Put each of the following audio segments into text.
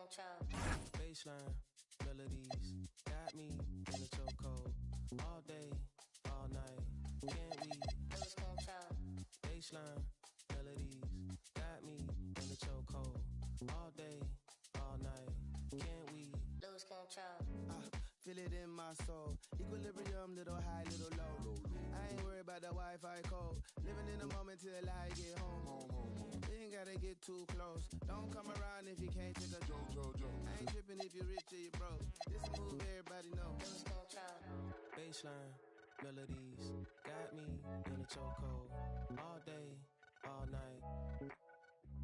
Baseline, melodies, got me in a chokehold. All day, all night, can't we lose control? Baseline, melodies, got me in a chokehold. All day, all night, can't we lose control? Feel it in my soul. Equilibrium, little high, little low. I ain't worried about the Wi-Fi code. Living in the moment till I get home. You ain't gotta get too close. Don't come around if you can't take a joke. I ain't tripping if you're rich or you broke. This a move everybody know. Lose control. Baseline, melodies, got me in a chokehold. All day, all night.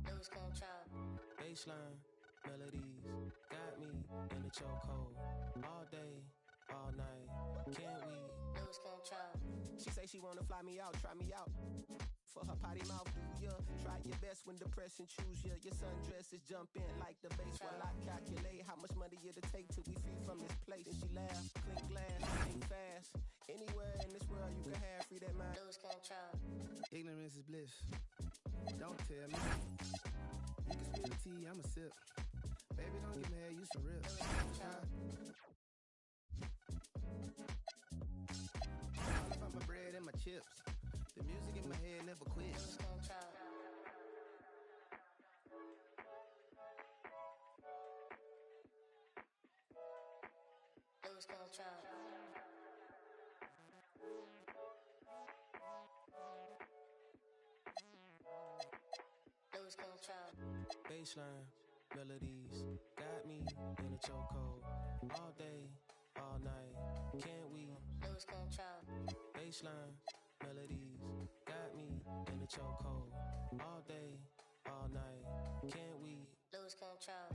Lose control. Baseline, melodies, got me in a chokehold. All day, all night, can't we lose control? She say she wanna fly me out, try me out. For her potty mouth, do ya? Try your best when depression choose ya. Your sundress is jump in like the bass while I calculate how much money it'll take till we free from this place. And she laugh, clink glass, think fast. Anywhere in this world you can have free that mind. Lose control. Ignorance is bliss. Don't tell me. You can spill the tea, I'ma sip. Baby, don't get mad, you some rip. All about my bread and my chips. The music in my head never quits. Lose control. Lose control. Lose control. Baseline, melodies, got me in a chokehold. All day, all night, can't we lose control? Baseline, melodies, got me in a chokehold. All day, all night, can't we lose control?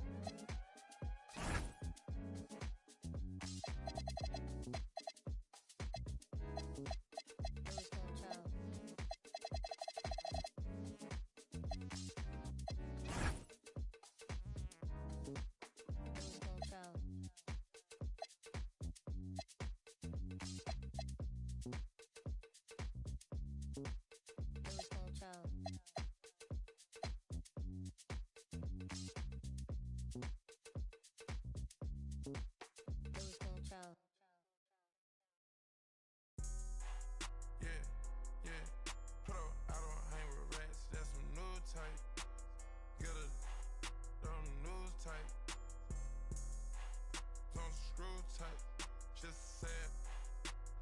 Just said,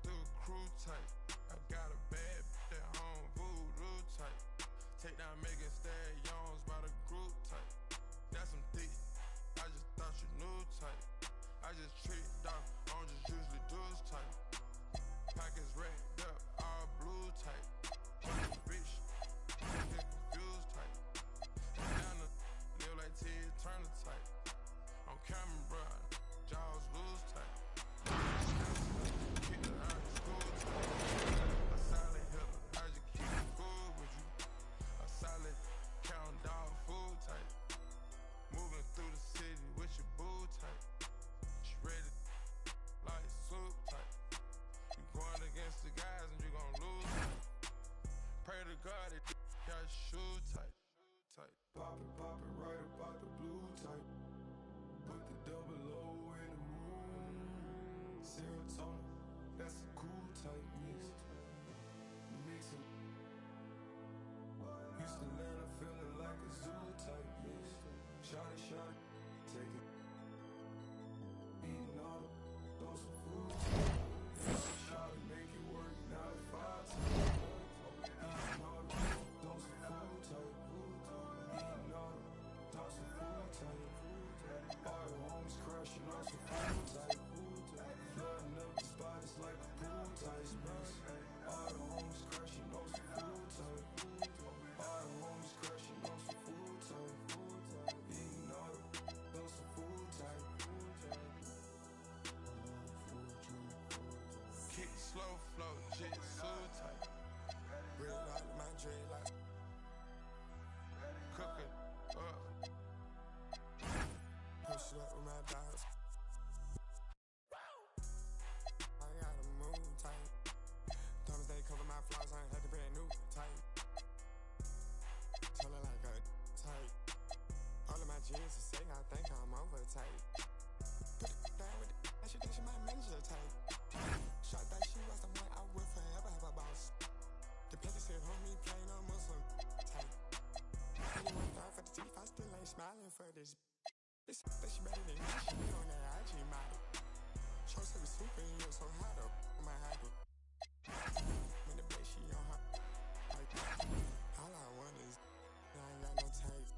through crew type. I got a bad bitch at home, voodoo type. Take down Megan Stallions by the group type. That's some thick, I just thought you knew type. I just tricked off, I don't just usually do this type. Pockets racked up, all blue type. Bitch, get confused type. Down the live like Ted Turner type. On camera, bro, jaws loose type. Kick her out of school type. A solid hitter, I just keep it cool with you. A solid count dog food type. Moving through the city with your boo type. She ready like soup type. You going against the guys and you gon' lose type. Pray to God that got shoe type. Pop it right about the blue type. Put the double O in the room. Serotonin, that's a cool type mix. Mix it. Houston, Atlanta, feeling like a zoo type mix. Shot it, take it. Eating all the, throw some food. Shot it, make it work, not a 5 type. Eating all the, throw some food type. Eating all the, throw some food type. All the homies crashing on some food type. Flooding up the spot, it's like a pool type mix. All the homies crashing on some food type. All the homies crashing on some food type. Eating all the, throw some food type. Kick slow flow, jitsu type. Real like my dread like. Cook it up. Push it up with my dogs. I gotta move tight. Thomas they cover my flaws, I ain't had the brand new type. Tell her like a type. All of my jeans are say I think I'm over said, homie, plain on Muslim type. Anyone thought for the teeth, I still ain't smiling for this. This that she better than me, she be on that IG model. Show said we super in you, so hot up on my habit. When the bitch, she on her. Like, all I want is, I ain't got no type.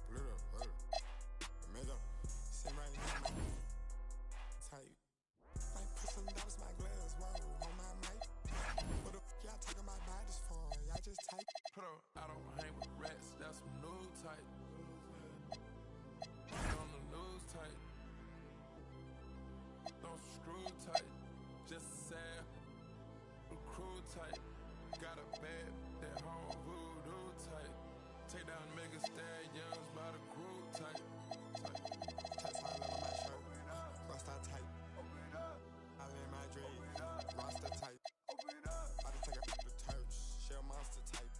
Little, make up, sit right here, my type. Like, put some dollars in my glass, whoa, on my mic. What the f*** y'all talking about bodies for? Y'all just type. Put up, I don't hang with rats, that's some new type. On the news type. Don't screw tight, just sad, crew tight. Got a bad, that home voodoo type. Take down mega stallions by the crew type. Text my love on my shirt, Rasta type. I lay my dream, Rasta type. I just take a the church, shell monster type.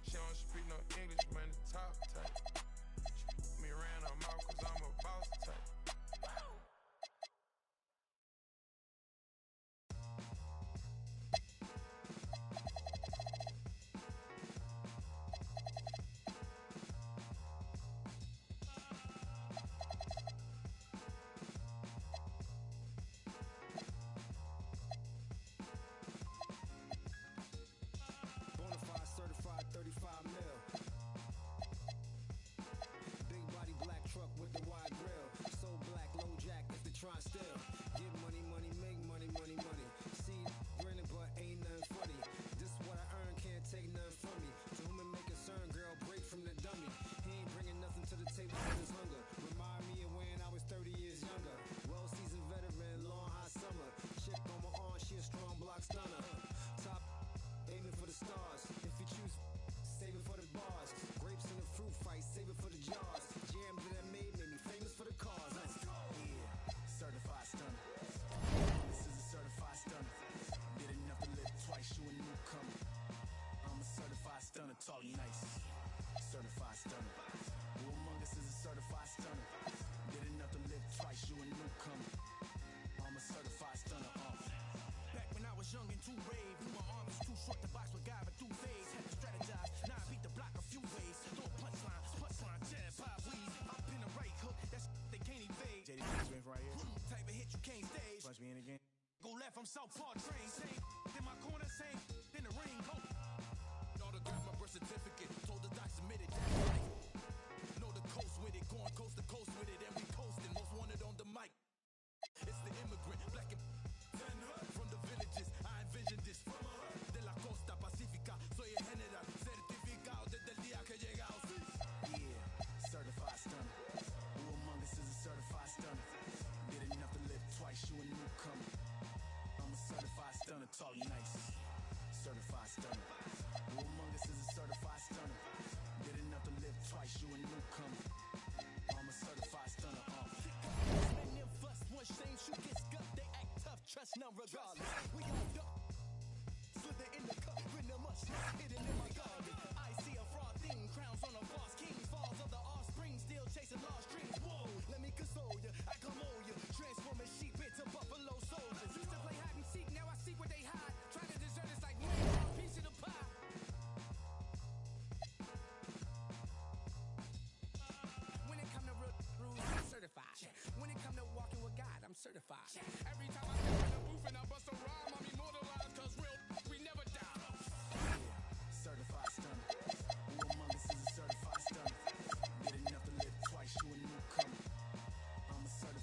She don't speak no English, man, the top type. She me around her mouth cause I'm a boss type. Bonafide certified 35 mil. Big body black truck with the wide grill. So black, low jack if they try still. Get money, money, make money, money, money. See, grinning but ain't nothing funny. This what I earn, can't take nothing from me. To whom it may concern, girl, break from the dummy. He ain't bringing nothing to the table but his hunger. Remind me of when I was 30 years younger. Well-seasoned veteran, long hot summer. Chick on my arm, she a strong block stunner. Top, aiming for the stars. If you choose, save it for the bars. Grapes in the fruit fight, save it for the jars. Jam that I made me famous for the cars. Yeah, certified stunner. This is a certified stunner. Did enough to live twice, you a newcomer. I'm a certified stunner, talk nice. Certified stunner. Who among us is a certified stunner? Did enough to live twice, you a newcomer. I'm a certified stunner. Back when I was young and too brave, knew my arm was too short to box with guy, but through phase. Had to strategize, now I beat the block a few ways. Throw punchline, jab, pop weed. Up in the right hook, that's they can't evade. JD, punch me right here. Type of hit you can't stage. Punch me in again. Go left, I'm Southpaw train. Same in my corner, same in the ring. Go. Autograph my birth certificate. Told the doc submit it. That's right. Know the coast with it, going coast to coast with it, and we coasting. Most wanted on the mic. It's the immigrant, black and from the villages. I envisioned this from a de la costa pacífica. Soy el general certificado desde el día que he llegado. Yeah, certified stunner. Who among us is a certified stunner? Did enough to live twice, you a newcomer. I'm a certified stunner, talk nice. Certified stunner. Who among us is a certified stunner? Did enough to live twice, you a newcomer. I'm a certified stunner. Man, them fuss one shame, shoot get scuffed. They act tough, trust none regardless. We got duck. Slither in the cup, written a much hidden in my garden. I see a fraud thing, crowns on a false king. Falls of the offspring, still chasing lost dreams. Whoa, let me console ya, I come on ya. Transforming sheep into buffalo soldiers. Used to play hide and seek, now I seek where they hide. Try to desert us like me, a piece of the pie. When it come to real rules, I'm certified. When it come to walking with God, I'm certified. Every time I step in the booth and I bust a rhyme, I'm immortalized, cause real we never die. Certified stunner. Who among us is a certified stunner? Did enough to live twice, you a newcomer. I'm a certified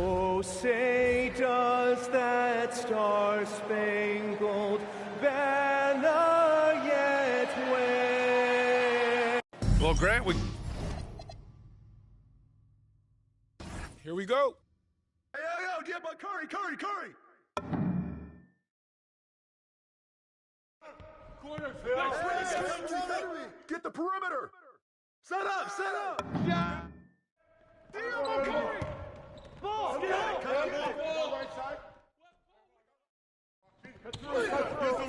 Oh, say does that star-spangled banner yet wave? Well, Grant, here we go. Yo, get my Curry. Corner. Get the perimeter. Set up. Yeah. Curry. Ball. Get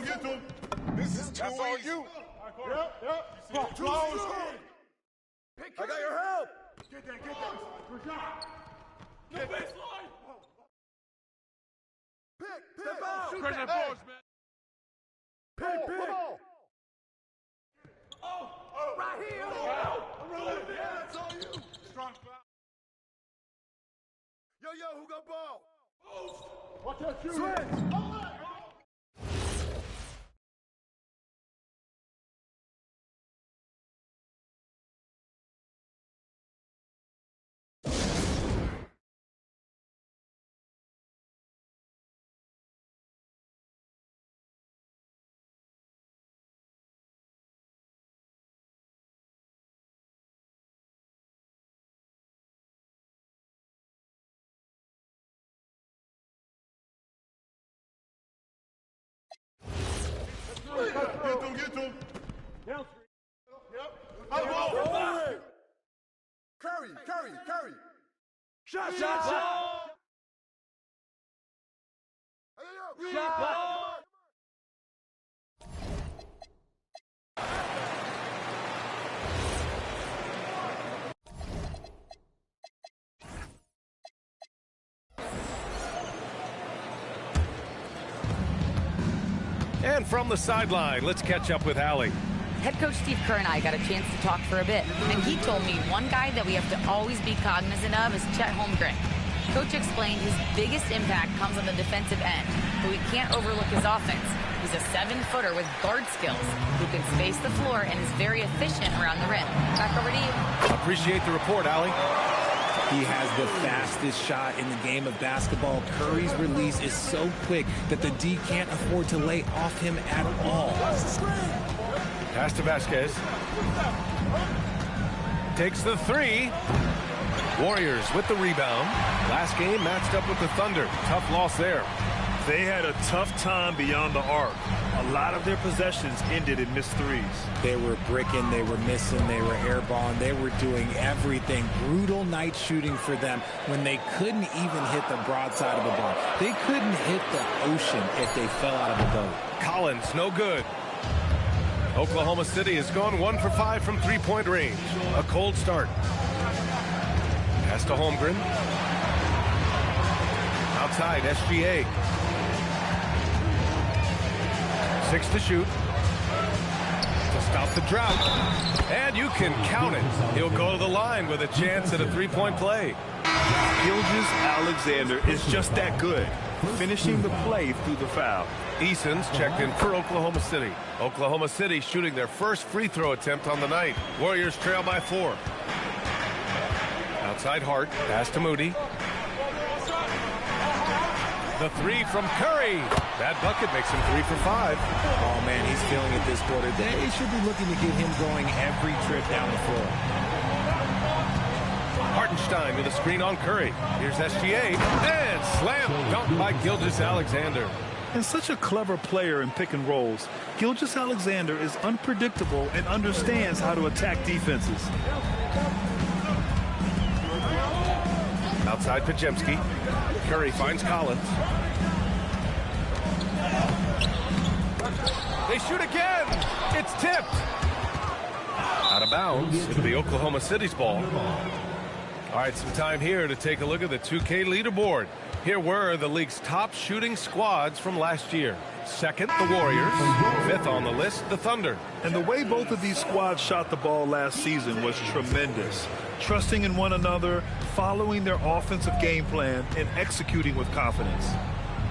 Get him. This is too easy. Yep. Close. I got your help. Get that. No baseline. Pick out. Pressure the boards, man. Pick. Oh, right here. Yeah, that's all you. Strong foul. Yo, who got ball? Watch that shoot. Switch. Get him. Down three. Yep. Curry. Shot. Shot. And from the sideline, let's catch up with Allie. Head coach Steve Kerr and I got a chance to talk for a bit, and he told me one guy that we have to always be cognizant of is Chet Holmgren. Coach explained his biggest impact comes on the defensive end, but we can't overlook his offense. He's a 7-footer with guard skills who can space the floor and is very efficient around the rim. Back over to you. Appreciate the report, Allie. He has the fastest shot in the game of basketball. Curry's release is so quick that the D can't afford to lay off him at all. Pass to Vasquez. Takes the three. Warriors with the rebound. Last game matched up with the Thunder. Tough loss there. They had a tough time beyond the arc. A lot of their possessions ended in missed threes. They were bricking, they were missing, they were airballing, they were doing everything. Brutal night shooting for them when they couldn't even hit the broadside of the bar. They couldn't hit the ocean if they fell out of a boat. Collins, no good. Oklahoma City has gone 1 for 5 from three-point range. A cold start. Pass to Holmgren. Outside, SGA. 6 to shoot. To stop the drought. And you can count it. He'll go to the line with a chance at a three-point play. Gilgeous-Alexander is just that good, finishing the play through the foul. Eason's checked in for Oklahoma City. Oklahoma City shooting their first free throw attempt on the night. Warriors trail by 4. Outside Hart. Pass to Moody. The three from Curry. That bucket makes him 3 for 5. Oh, man, he's feeling it this quarter. They should be looking to get him going every trip down the floor. Hartenstein with a screen on Curry. Here's SGA. And slam dunk by Gilgeous-Alexander. And such a clever player in pick and rolls, Gilgeous-Alexander is unpredictable and understands how to attack defenses. Outside Pajemski. Curry finds Collins. They shoot again. It's tipped. Out of bounds. It'll be Oklahoma City's ball. All right, some time here to take a look at the 2K leaderboard. Here were the league's top shooting squads from last year. Second, the Warriors. Fifth on the list, the Thunder. And the way both of these squads shot the ball last season was tremendous. Trusting in one another, following their offensive game plan, and executing with confidence.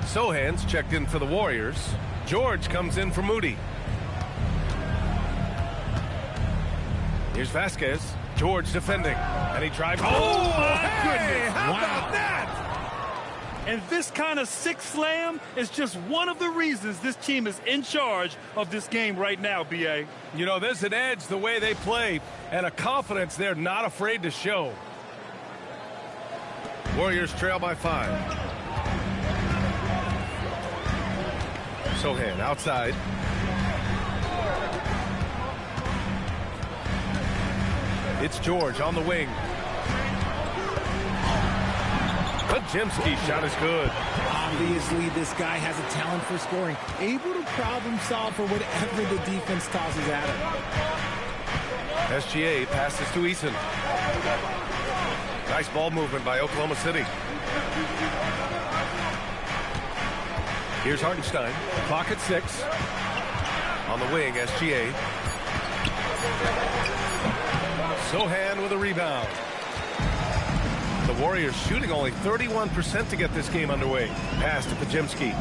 Sohan's checked in for the Warriors. George comes in for Moody. Here's Vasquez. George defending. And he drives. Oh, my goodness. How about that? And this kind of six slam is just one of the reasons this team is in charge of this game right now, B.A. You know, there's an edge the way they play and a confidence they're not afraid to show. Warriors trail by 5. Sohan outside. It's George on the wing. Pajemski shot is good. Obviously, this guy has a talent for scoring, able to problem solve for whatever the defense tosses at him. SGA passes to Eason. Nice ball movement by Oklahoma City. Here's Hartenstein. Clock at 6. On the wing, SGA. Sohan with a rebound. The Warriors shooting only 31% to get this game underway. Pass to Pajemski.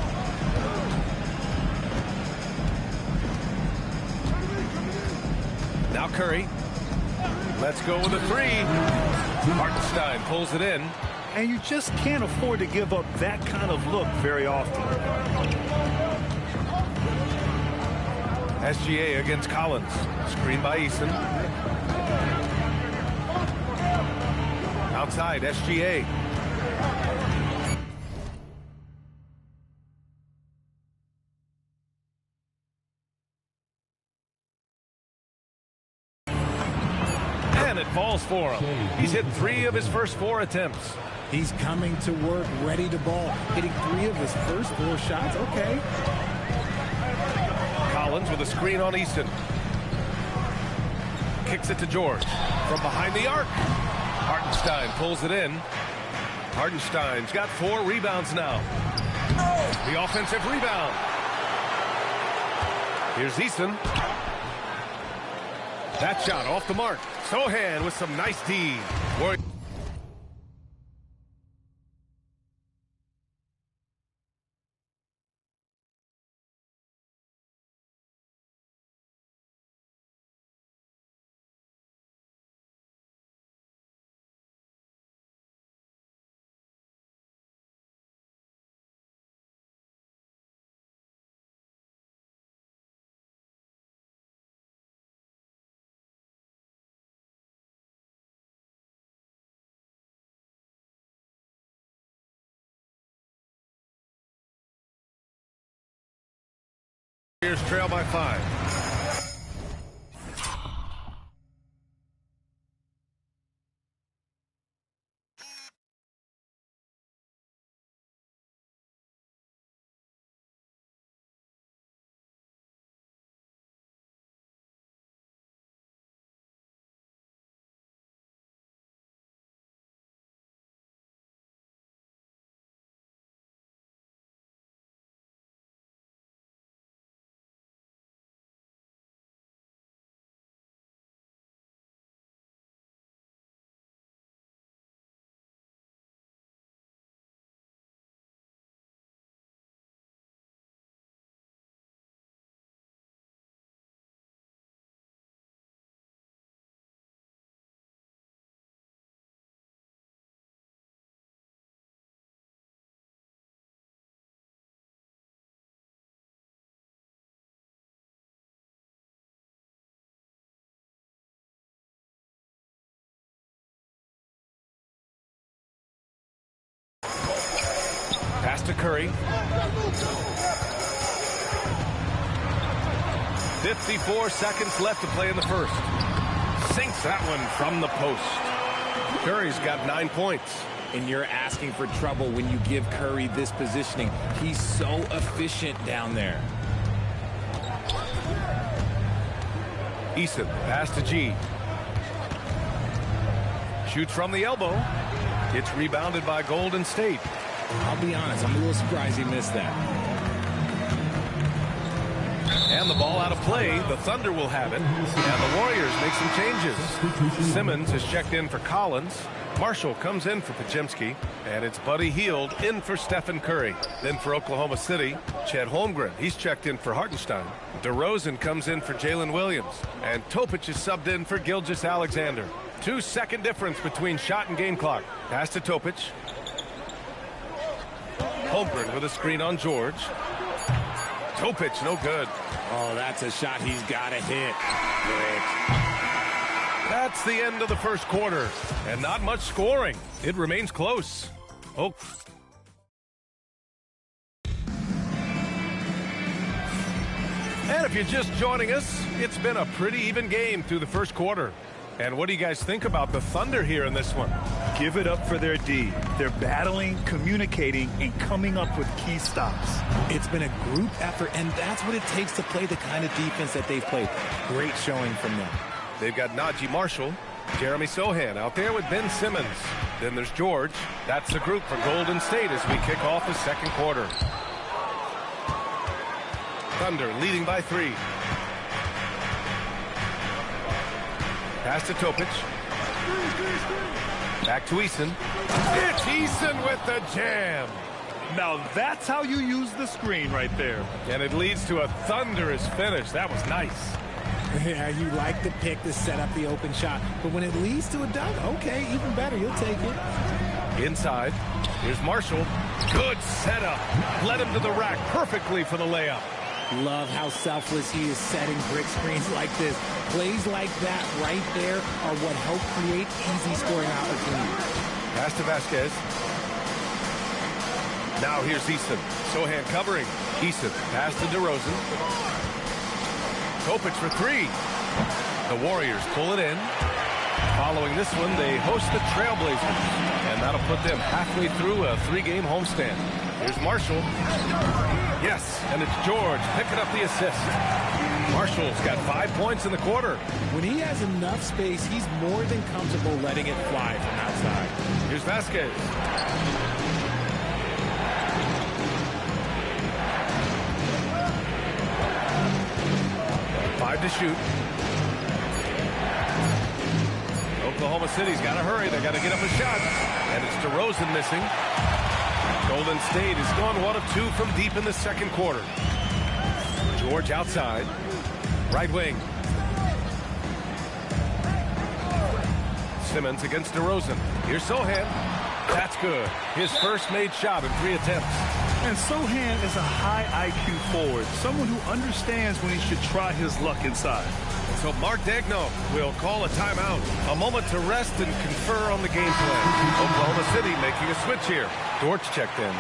Now Curry. Let's go with a 3. Hartenstein pulls it in. And you just can't afford to give up that kind of look very often. SGA against Collins. Screen by Eason. Outside, SGA. And it falls for him. He's hit 3 of his first 4 attempts. He's coming to work, ready to ball, hitting 3 of his first 4 shots. Okay. Collins with a screen on Easton. Kicks it to George. From behind the arc. Hartenstein pulls it in. Hartenstein's got 4 rebounds now. The offensive rebound. Here's Easton. That shot off the mark. Sohan with some nice D. Warriors trail by 5. Pass to Curry. 54 seconds left to play in the first. Sinks that one from the post. Curry's got 9 points. And you're asking for trouble when you give Curry this positioning. He's so efficient down there. Eason, pass to G. Shoots from the elbow. It's rebounded by Golden State. I'll be honest, I'm a little surprised he missed that. And the ball out of play. The Thunder will have it. And the Warriors make some changes. Simmons is checked in for Collins. Marshall comes in for Pajemski. And it's Buddy Hield in for Stephen Curry. Then for Oklahoma City, Chet Holmgren. He's checked in for Hartenstein. DeRozan comes in for Jalen Williams. And Topic is subbed in for Gilgeous-Alexander. 2-second difference between shot and game clock. Pass to Topic. Holmgren with a screen on George. Topic, no good. Oh, that's a shot he's got to hit. Great. That's the end of the first quarter. And not much scoring. It remains close. Oh. And if you're just joining us, it's been a pretty even game through the first quarter. And what do you guys think about the Thunder here in this one? Give it up for their D. They're battling, communicating, and coming up with key stops. It's been a group effort, and that's what it takes to play the kind of defense that they've played. Great showing from them. They've got Najee Marshall, Jeremy Sohan out there with Ben Simmons. Then there's George. That's the group for Golden State as we kick off the second quarter. Thunder leading by 3. Pass to Topic. Back to Eason. It's Eason with the jam. Now that's how you use the screen right there. And it leads to a thunderous finish. That was nice. Yeah, you like the pick to set up the open shot. But when it leads to a dunk, okay, even better. You'll take it. Inside. Here's Marshall. Good setup. Led him to the rack perfectly for the layup. Love how selfless he is setting brick screens like this. Plays like that right there are what help create easy scoring opportunities. Pass to Vasquez. Now here's Eason. Sohan covering. Eason. Pass to DeRozan. Topic for 3. The Warriors pull it in. Following this one, they host the Trailblazers. And that'll put them halfway through a 3-game homestand. Here's Marshall. Yes, and it's George picking up the assist. Marshall's got 5 points in the quarter. When he has enough space, he's more than comfortable letting it fly from outside. Here's Vasquez. Five to shoot. Oklahoma City's got to hurry. They got to get up a shot. And it's DeRozan missing. Golden State has gone 1 of 2 from deep in the second quarter. George outside. Right wing. Simmons against DeRozan. Here's Sohan. That's good. His first made shot in 3 attempts. And Sohan is a high IQ forward, someone who understands when he should try his luck inside. So Mark Daigneault will call a timeout. A moment to rest and confer on the game plan. Oklahoma City making a switch here. George checked in.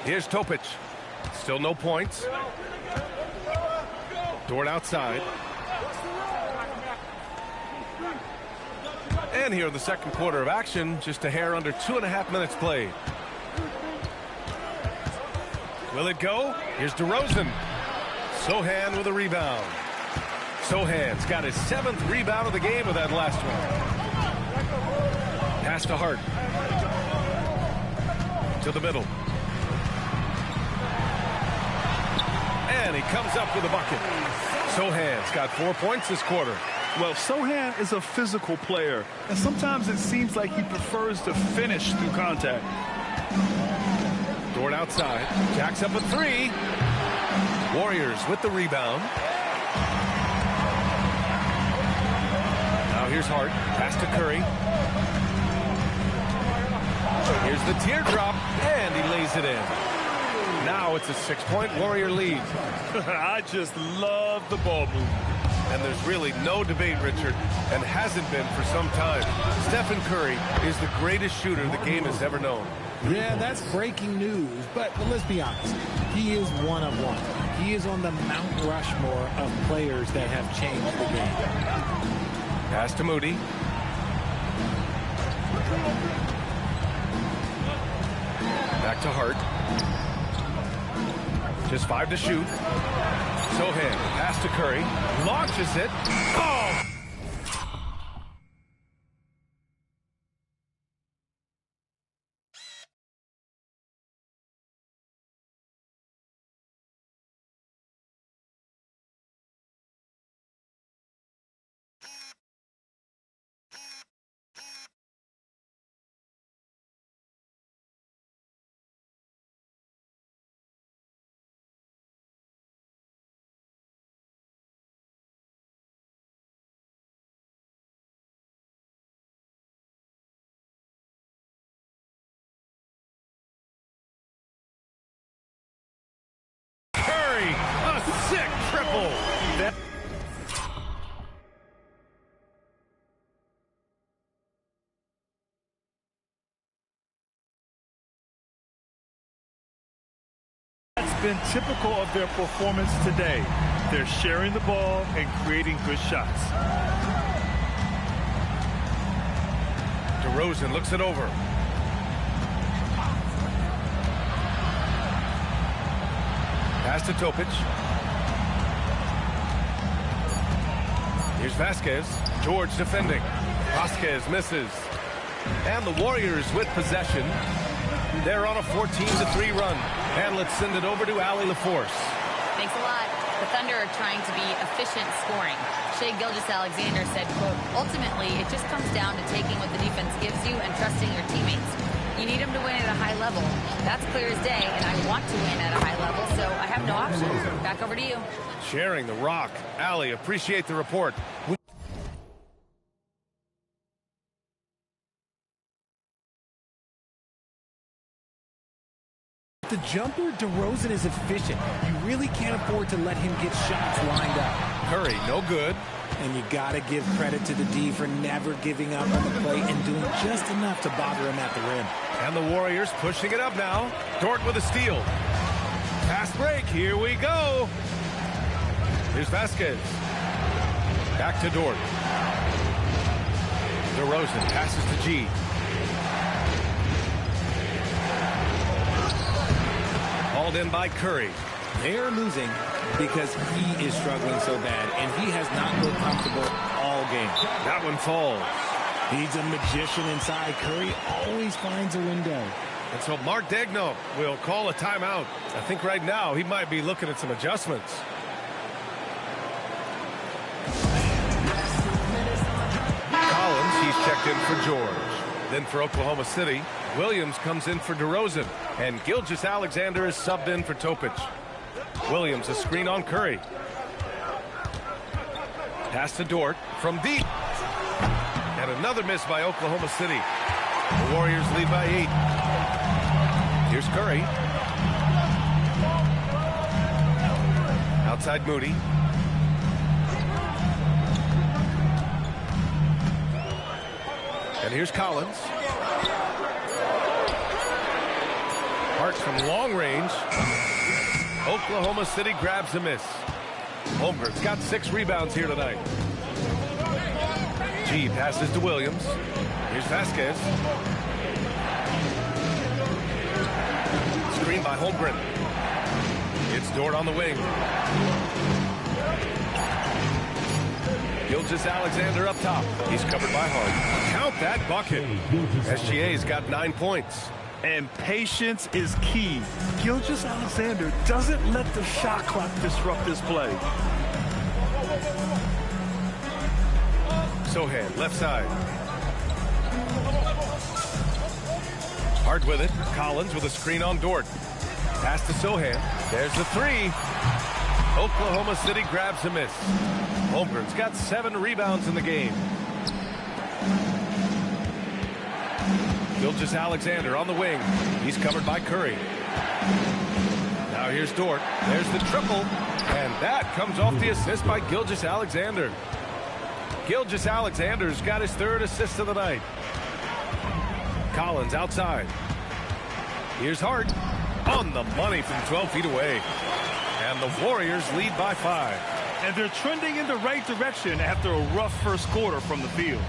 Here's Topic. Still no points. Dort outside. And here in the second quarter of action, just a hair under 2.5 minutes played. Will it go? Here's DeRozan. Sohan with a rebound. Sohan's got his 7th rebound of the game with that last one. Pass to Hart. To the middle. And he comes up with a bucket. Sohan's got 4 points this quarter. Well, Sohan is a physical player, and sometimes it seems like he prefers to finish through contact. Dort outside. Jacks up a 3. Warriors with the rebound. Now here's Hart. Pass to Curry. Here's the teardrop, and he lays it in. Now it's a 6-point Warrior lead. I just love the ball movement. And there's really no debate, Richard, and hasn't been for some time. Stephen Curry is the greatest shooter the game has ever known. Yeah, that's breaking news, but let's be honest. He is one of one. He is on the Mount Rushmore of players that have changed the game. Pass to Moody. Back to Hart. Just 5 to shoot. Sohan, pass to Curry. Launches it. Oh! been typical of their performance today. They're sharing the ball and creating good shots. DeRozan looks it over. Pass to Topic. Here's Vasquez. George defending. Vasquez misses. And the Warriors with possession. They're on a 14-3 run. And let's send it over to Allie LaForce. Thanks a lot. The Thunder are trying to be efficient scoring. Shai Gilgeous-Alexander said, quote, ultimately, it just comes down to taking what the defense gives you and trusting your teammates. You need them to win at a high level. That's clear as day, and I want to win at a high level, so I have no options. Back over to you. Sharing the rock. Allie, appreciate the report. The jumper, DeRozan is efficient. You really can't afford to let him get shots lined up. Curry, no good. And you got to give credit to the D for never giving up on the play and doing just enough to bother him at the rim. And the Warriors pushing it up now. Dort with a steal. Fast break, here we go. Here's Vasquez. Back to Dort. DeRozan passes to G. Hauled in by Curry. They're losing because he is struggling so bad, and he has not looked comfortable all game. That one falls. He's a magician inside. Curry always finds a window. And so Mark Daigneault will call a timeout. I think right now he might be looking at some adjustments. Collins, he's checked in for George. Then for Oklahoma City, Williams comes in for DeRozan. And Gilgeous-Alexander is subbed in for Topic. Williams a screen on Curry. Pass to Dort from deep. And another miss by Oklahoma City. The Warriors lead by 8. Here's Curry. Outside Moody. And here's Collins. Hart from long range. Oklahoma City grabs a miss. Holmgren's got 6 rebounds here tonight. G passes to Williams. Here's Vasquez. Screen by Holmgren. It's Dort on the wing. Gilgeous-Alexander up top. He's covered by Hart. Count that bucket. SGA's got 9 points. And patience is key. Gilgeous-Alexander doesn't let the shot clock disrupt his play. Sohan, left side. Hart with it. Collins with a screen on Dort. Pass to Sohan. There's the 3. Oklahoma City grabs a miss. Holmgren's got 7 rebounds in the game. Gilgeous-Alexander on the wing. He's covered by Curry. Now here's Dort. There's the triple. And that comes off the assist by Gilgeous-Alexander. Gilgeous-Alexander's got his 3rd assist of the night. Collins outside. Here's Hart. On the money from 12 feet away. And the Warriors lead by 5. And they're trending in the right direction after a rough first quarter from the field.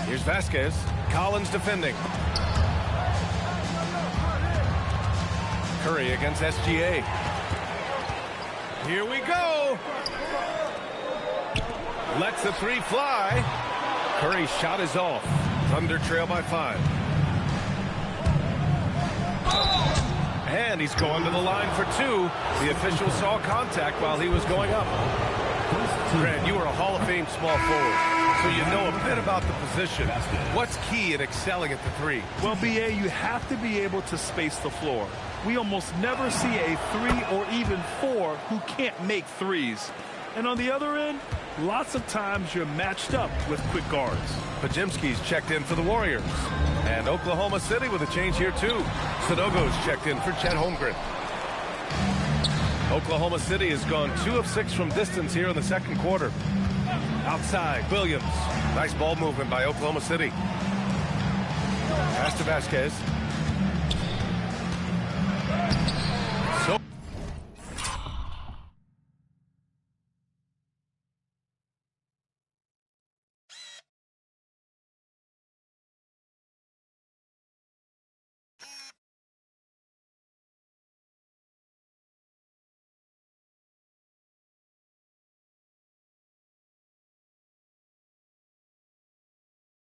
Here's Vasquez. Collins defending. Curry against SGA. Here we go. Lets the 3 fly. Curry's shot is off. Thunder trail by 5. And he's going to the line for 2. The official saw contact while he was going up. Grant, you are a Hall of Fame small forward, so you know a bit about the position. What's key in excelling at the 3? Well, B.A., you have to be able to space the floor. We almost never see a 3 or even 4 who can't make 3s. And on the other end, lots of times you're matched up with quick guards. Podziemski's checked in for the Warriors. And Oklahoma City with a change here, too. Sanogo's checked in for Chet Holmgren. Oklahoma City has gone 2 of 6 from distance here in the second quarter. Outside, Williams. Nice ball movement by Oklahoma City. Pass to Vasquez.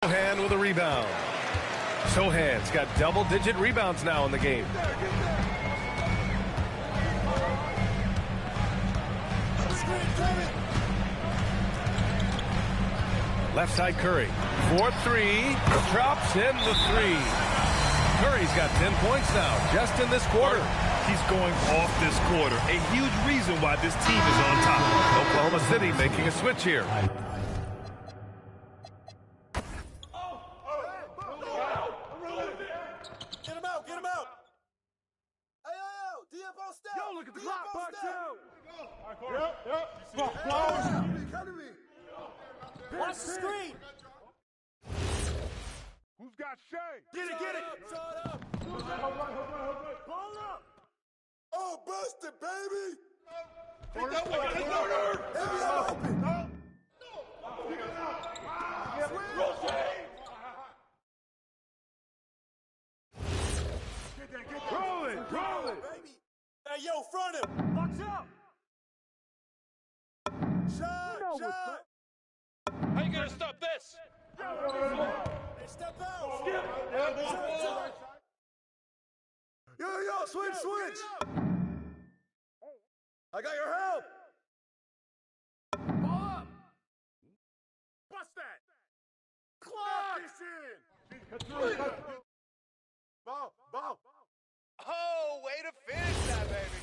Sohan with a rebound. Sohan's got double-digit rebounds now in the game. Left side Curry. 4-3. Drops in the three. Curry's got 10 points now, just in this quarter. He's going off this quarter. A huge reason why this team is on top. Oklahoma City making a switch here. Get him out, get him out. Hey, yo, DF on step. Yo, look at the clock, part two. Yep. Come to me. Watch the screen. Who's got Shea? Get it. Shut up. Ball up. Oh, busted, baby. Take that one. Heavy open. Roll it. Baby. Hey, yo, front him. Box up. Shot. How you gonna stop this? Hey, step out. Skip. Yo, switch. I got your help. Ball up. Bust that. Clock. Ball. Oh, way to finish that, baby.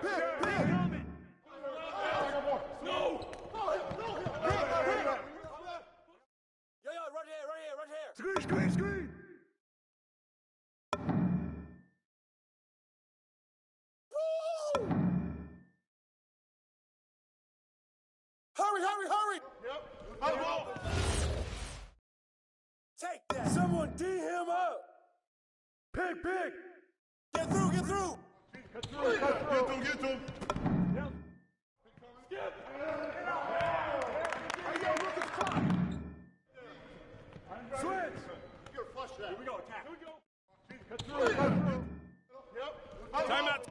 Pick. No. Yo, right here. Screen. Woo! Hurry. Yep. Take that. Someone D him up. Pick. Get through. Get to him. Yep. Skip. Hey, yo, look at the clock. Switch. You're flush that. Here we go. Attack. Yep. Timeout.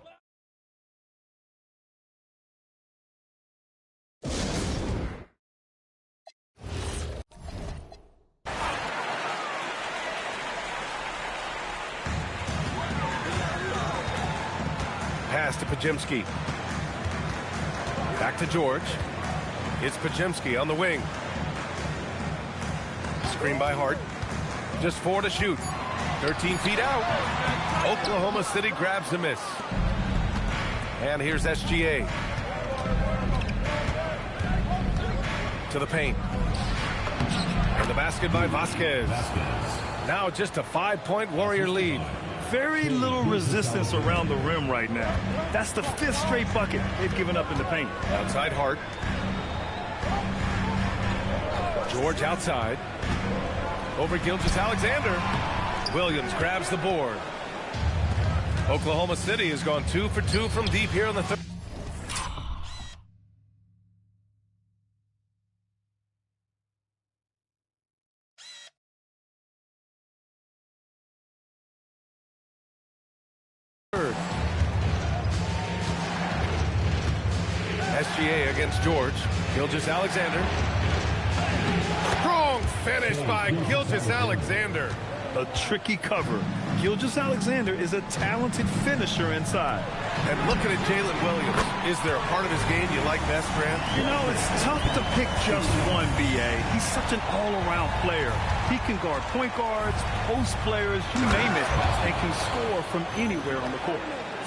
Pass to Pajemski. Back to George. It's Pajemski on the wing. Screen by Hart. Just 4 to shoot. 13 feet out. Oklahoma City grabs the miss. And here's SGA. To the paint. And the basket by Vasquez. Now just a 5-point Warrior lead. Very little resistance around the rim right now. That's the 5th straight bucket they've given up in the paint. Outside Hart. George outside. Over Gilgeous-Alexander. Williams grabs the board. Oklahoma City has gone 2 for 2 from deep here in the third. SGA against George. Gilgeous-Alexander. Strong finish by Gilgeous-Alexander. A tricky cover. Gilgeous-Alexander is a talented finisher inside. And looking at Jalen Williams, is there a part of his game you like best, Grant? You know, it's tough to pick just one, B.A. He's such an all-around player. He can guard point guards, post players, you name it, and can score from anywhere on the court.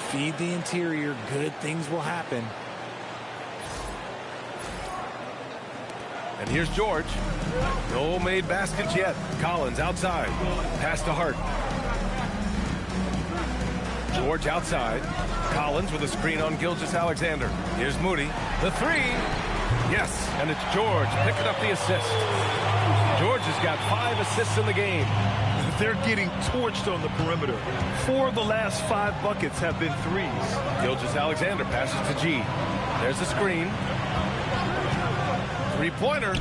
Feed the interior, good things will happen. And here's George. No made baskets yet. Collins outside. Pass to Hart. George outside. Collins with a screen on Gilgeous-Alexander. Here's Moody. The three. Yes, and it's George picking up the assist. George has got 5 assists in the game. They're getting torched on the perimeter. 4 of the last 5 buckets have been threes. Gilgeous-Alexander passes to G. There's the screen. Three-pointer.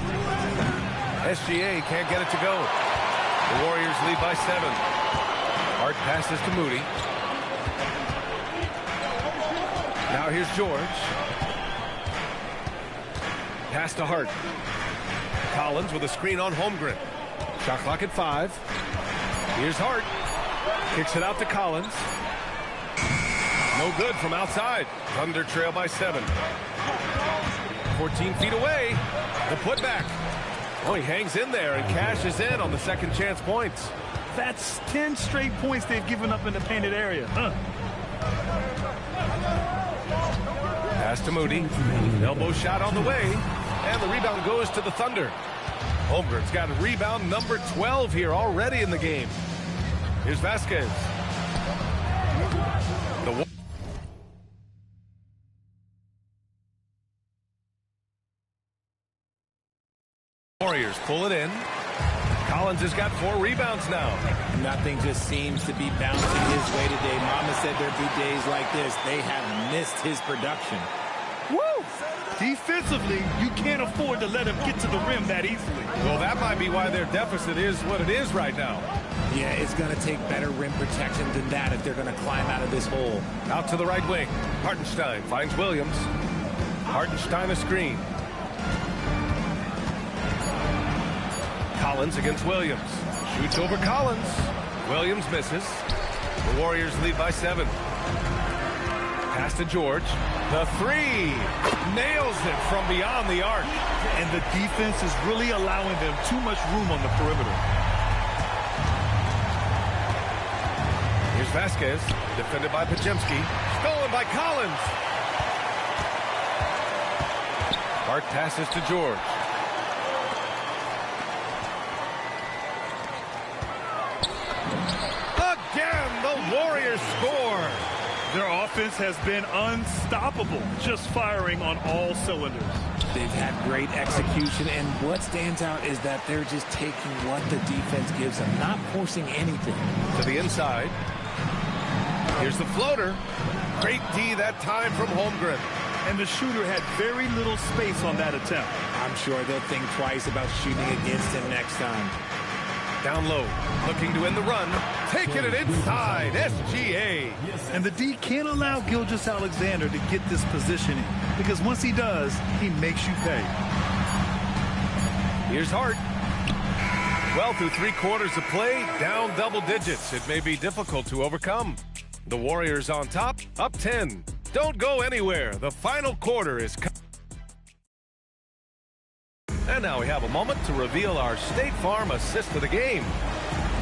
SGA can't get it to go. The Warriors lead by 7. Hart passes to Moody. Now here's George. Pass to Hart. Collins with a screen on Holmgren. Shot clock at 5. Here's Hart. Kicks it out to Collins. No good from outside. Thunder trail by 7. 14 feet away. The putback. Oh, he hangs in there and cashes in on the second chance points. That's 10 straight points they've given up in the painted area. Pass to Moody. Elbow shot on the way. And the rebound goes to the Thunder. Holmgren's got rebound number 12 here already in the game. Here's Vasquez. The Warriors pull it in. Collins has got 4 rebounds now. Nothing just seems to be bouncing his way today. Mama said there'd be days like this. They have missed his production. Woo! Defensively, you can't afford to let him get to the rim that easily. Well, that might be why their deficit is what it is right now. Yeah, it's going to take better rim protection than that if they're going to climb out of this hole. Out to the right wing. Hartenstein finds Williams. Hartenstein a screen. Collins against Williams. Shoots over Collins. Williams misses. The Warriors lead by 7. Pass to George. The 3. Nails it from beyond the arc. And the defense is really allowing them too much room on the perimeter. Here's Vasquez. Defended by Pajemski. Stolen by Collins. Hart passes to George. Again, the Warriors score. Their offense has been unstoppable, just firing on all cylinders. They've had great execution, and what stands out is that they're just taking what the defense gives them, not forcing anything. To the inside. Here's the floater. Great D that time from Holmgren. And the shooter had very little space on that attempt. I'm sure they'll think twice about shooting against him next time. Down low, looking to end the run. Taking it inside, SGA. And the D can't allow Gilgeous-Alexander to get this positioning, because once he does, he makes you pay. Here's Hart. Well, through 3 quarters of play, down double digits. It may be difficult to overcome. The Warriors on top, up 10. Don't go anywhere. The final quarter is coming. And now we have a moment to reveal our State Farm assist of the game.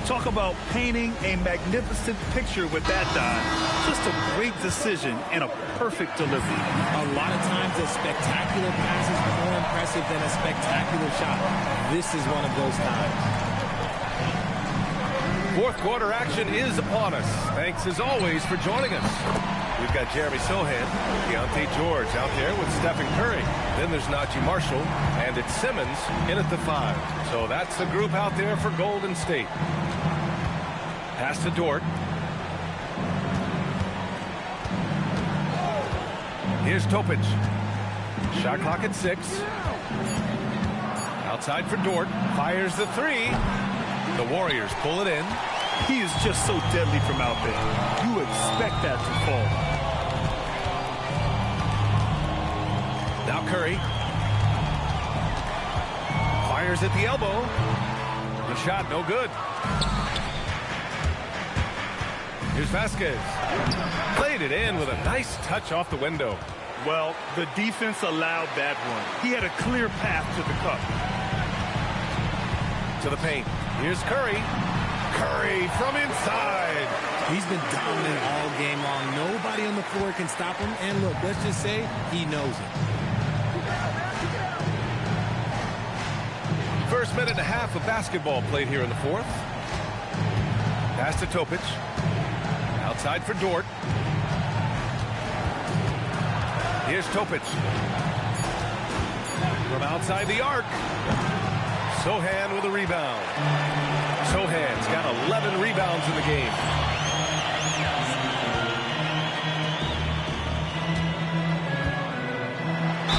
Talk about painting a magnificent picture with that dive. Just a great decision and a perfect delivery. A lot of times a spectacular pass is more impressive than a spectacular shot. This is one of those times. 4th quarter action is upon us. Thanks as always for joining us. We've got Jeremy Sohan, Deontay George out there with Stephen Curry. Then there's Najee Marshall, and it's Simmons in at the 5. So that's the group out there for Golden State. Pass to Dort. Here's Topic. Shot clock at 6. Outside for Dort. Fires the 3. The Warriors pull it in. He is just so deadly from out there. You expect that to fall. Now Curry. Fires at the elbow. The shot no good. Here's Vasquez. Played it in with a nice touch off the window. Well, the defense allowed that one. He had a clear path to the cup. To the paint. Here's Curry. Curry from inside. He's been dominant all game long. Nobody on the floor can stop him. And look, let's just say he knows it. First minute and a half of basketball played here in the 4th. Pass to Topic. Outside for Dort. Here's Topic. From outside the arc. Sohan with a rebound. Sohan's got 11 rebounds in the game.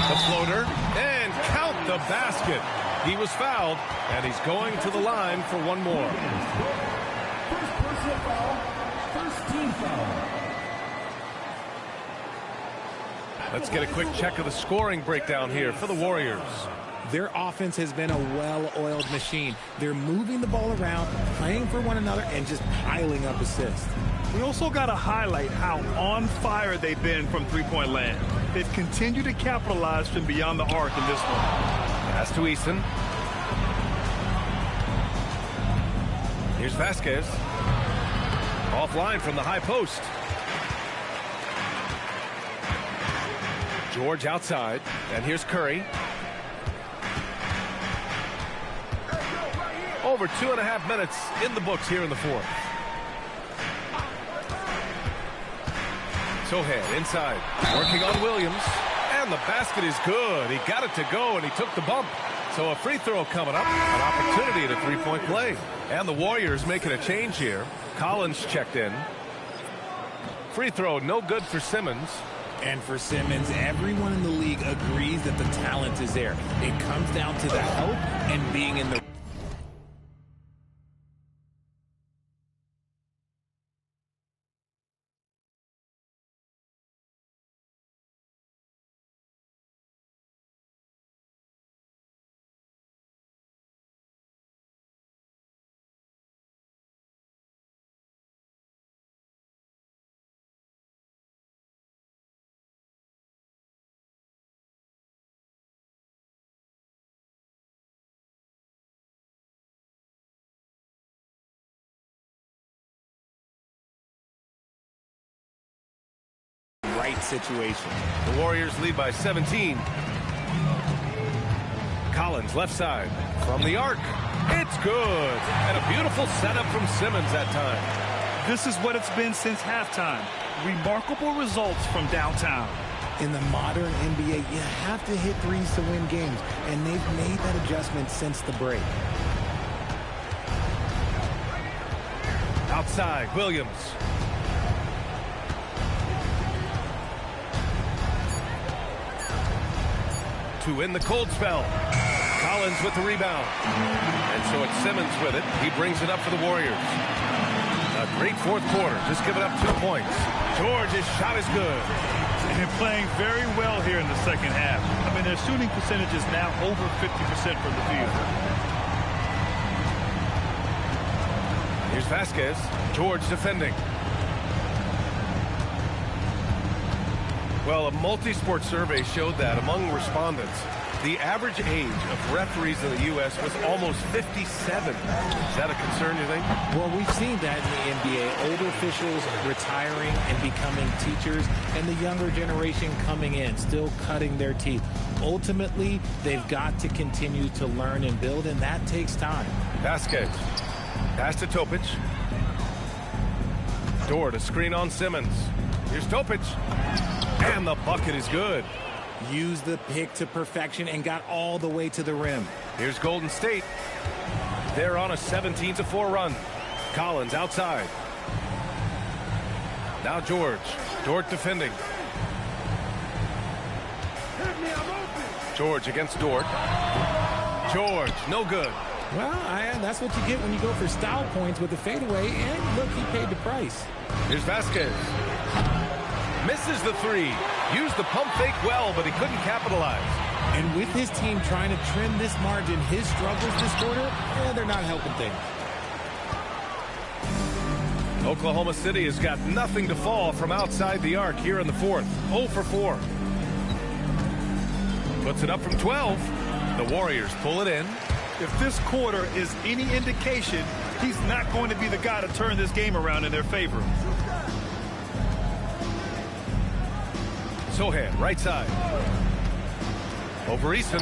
The floater, and count the basket. He was fouled, and he's going to the line for one more. First personal foul, first team foul. Let's get a quick check of the scoring breakdown here for the Warriors. Their offense has been a well-oiled machine. They're moving the ball around, playing for one another, and just piling up assists. We also got to highlight how on fire they've been from three-point land. They've continued to capitalize from beyond the arc in this one. Pass to Easton. Here's Vasquez. Offline from the high post. George outside, and here's Curry. Over 2.5 minutes in the books here in the fourth. Sohan inside, working on Williams, and the basket is good. He got it to go, and he took the bump. So a free throw coming up, an opportunity at a three-point play. And the Warriors making a change here. Collins checked in. Free throw, no good for Simmons. And for Simmons, everyone in the league agrees that the talent is there. It comes down to the help and being in the right situation. The Warriors lead by 17. Collins left side from the arc. It's good. And a beautiful setup from Simmons that time. This is what it's been since halftime. Remarkable results from downtown. In the modern NBA, you have to hit threes to win games, and they've made that adjustment since the break. Outside, Williams. To win the cold spell. Collins with the rebound. And so it's Simmons with it. He brings it up for the Warriors. A great fourth quarter. Just giving up 2 points. George's shot is good. And they're playing very well here in the second half. I mean, their shooting percentage is now over 50% from the field. Here's Vasquez. George defending. Well, a multi-sport survey showed that among respondents, the average age of referees in the U.S. was almost 57. Is that a concern, you think? Well, we've seen that in the NBA. Older officials retiring and becoming teachers, and the younger generation coming in, still cutting their teeth. Ultimately, they've got to continue to learn and build, and that takes time. Vasquez. Pass to Topic. Dort to screen on Simmons. Here's Topic. And the bucket is good. Used the pick to perfection and got all the way to the rim. Here's Golden State. They're on a 17-4 run. Collins outside. Now George. Dort defending. George against Dort. George, no good. Well, that's what you get when you go for style points with the fadeaway, and look, he paid the price. Here's Vasquez. Misses the three. Used the pump fake well, but he couldn't capitalize. And with his team trying to trim this margin, his struggles this quarter, they're not helping things. Oklahoma City has got nothing to fall from outside the arc here in the fourth. 0 for 4. Puts it up from 12. The Warriors pull it in. If this quarter is any indication, he's not going to be the guy to turn this game around in their favor. Sohan, right side. Over Easton.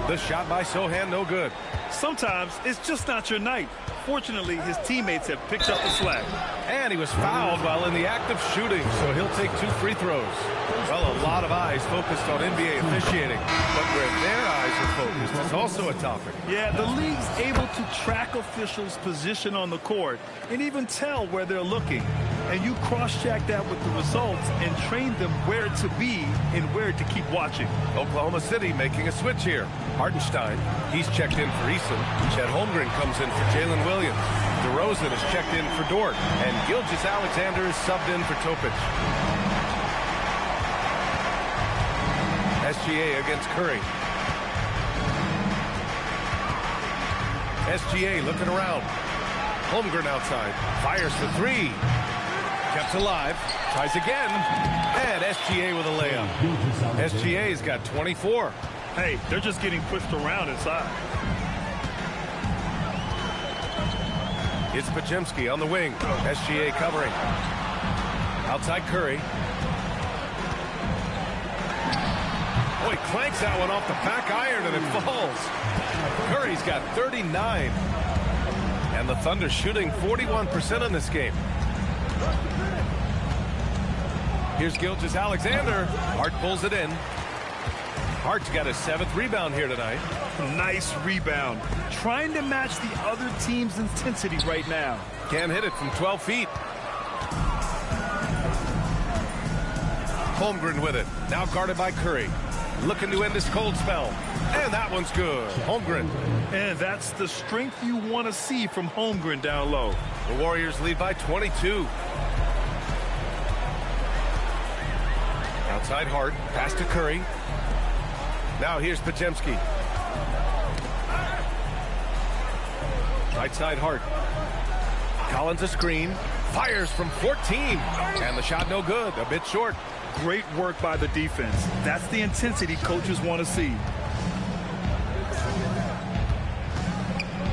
The shot by Sohan, no good. Sometimes it's just not your night. Fortunately, his teammates have picked up the slack. And he was fouled while in the act of shooting, so he'll take 2 free throws. Well, a lot of eyes focused on NBA officiating, but where their eyes are focused is also a topic. Yeah, the league's able to track officials' position on the court and even tell where they're looking. And you cross-check that with the results and train them where to be and where to keep watching. Oklahoma City making a switch here. Hartenstein, he's checked in for Eason. Chet Holmgren comes in for Jalen Williams. DeRozan is checked in for Dort. And Gilgeous-Alexander is subbed in for Topic. SGA against Curry. SGA looking around. Holmgren outside. Fires for three. Kept alive. Tries again. And SGA with a layup. SGA's got 24. Hey, they're just getting pushed around inside. It's Pajemski on the wing. SGA covering. Outside Curry. Oh, he clanks that one off the back iron and it falls. Curry's got 39. And the Thunder shooting 41% in this game. Here's Gilgeous-Alexander. Hart pulls it in. Hart's got his 7th rebound here tonight. Nice rebound. Trying to match the other team's intensity right now. Can't hit it from 12 feet. Holmgren with it. Now guarded by Curry. Looking to end this cold spell. And that one's good. Holmgren. And that's the strength you want to see from Holmgren down low. The Warriors lead by 22. Outside Hart. Pass to Curry. Now here's Pajemski. Right side Hart. Collins a screen. Fires from 14. And the shot no good. A bit short. Great work by the defense. That's the intensity coaches want to see.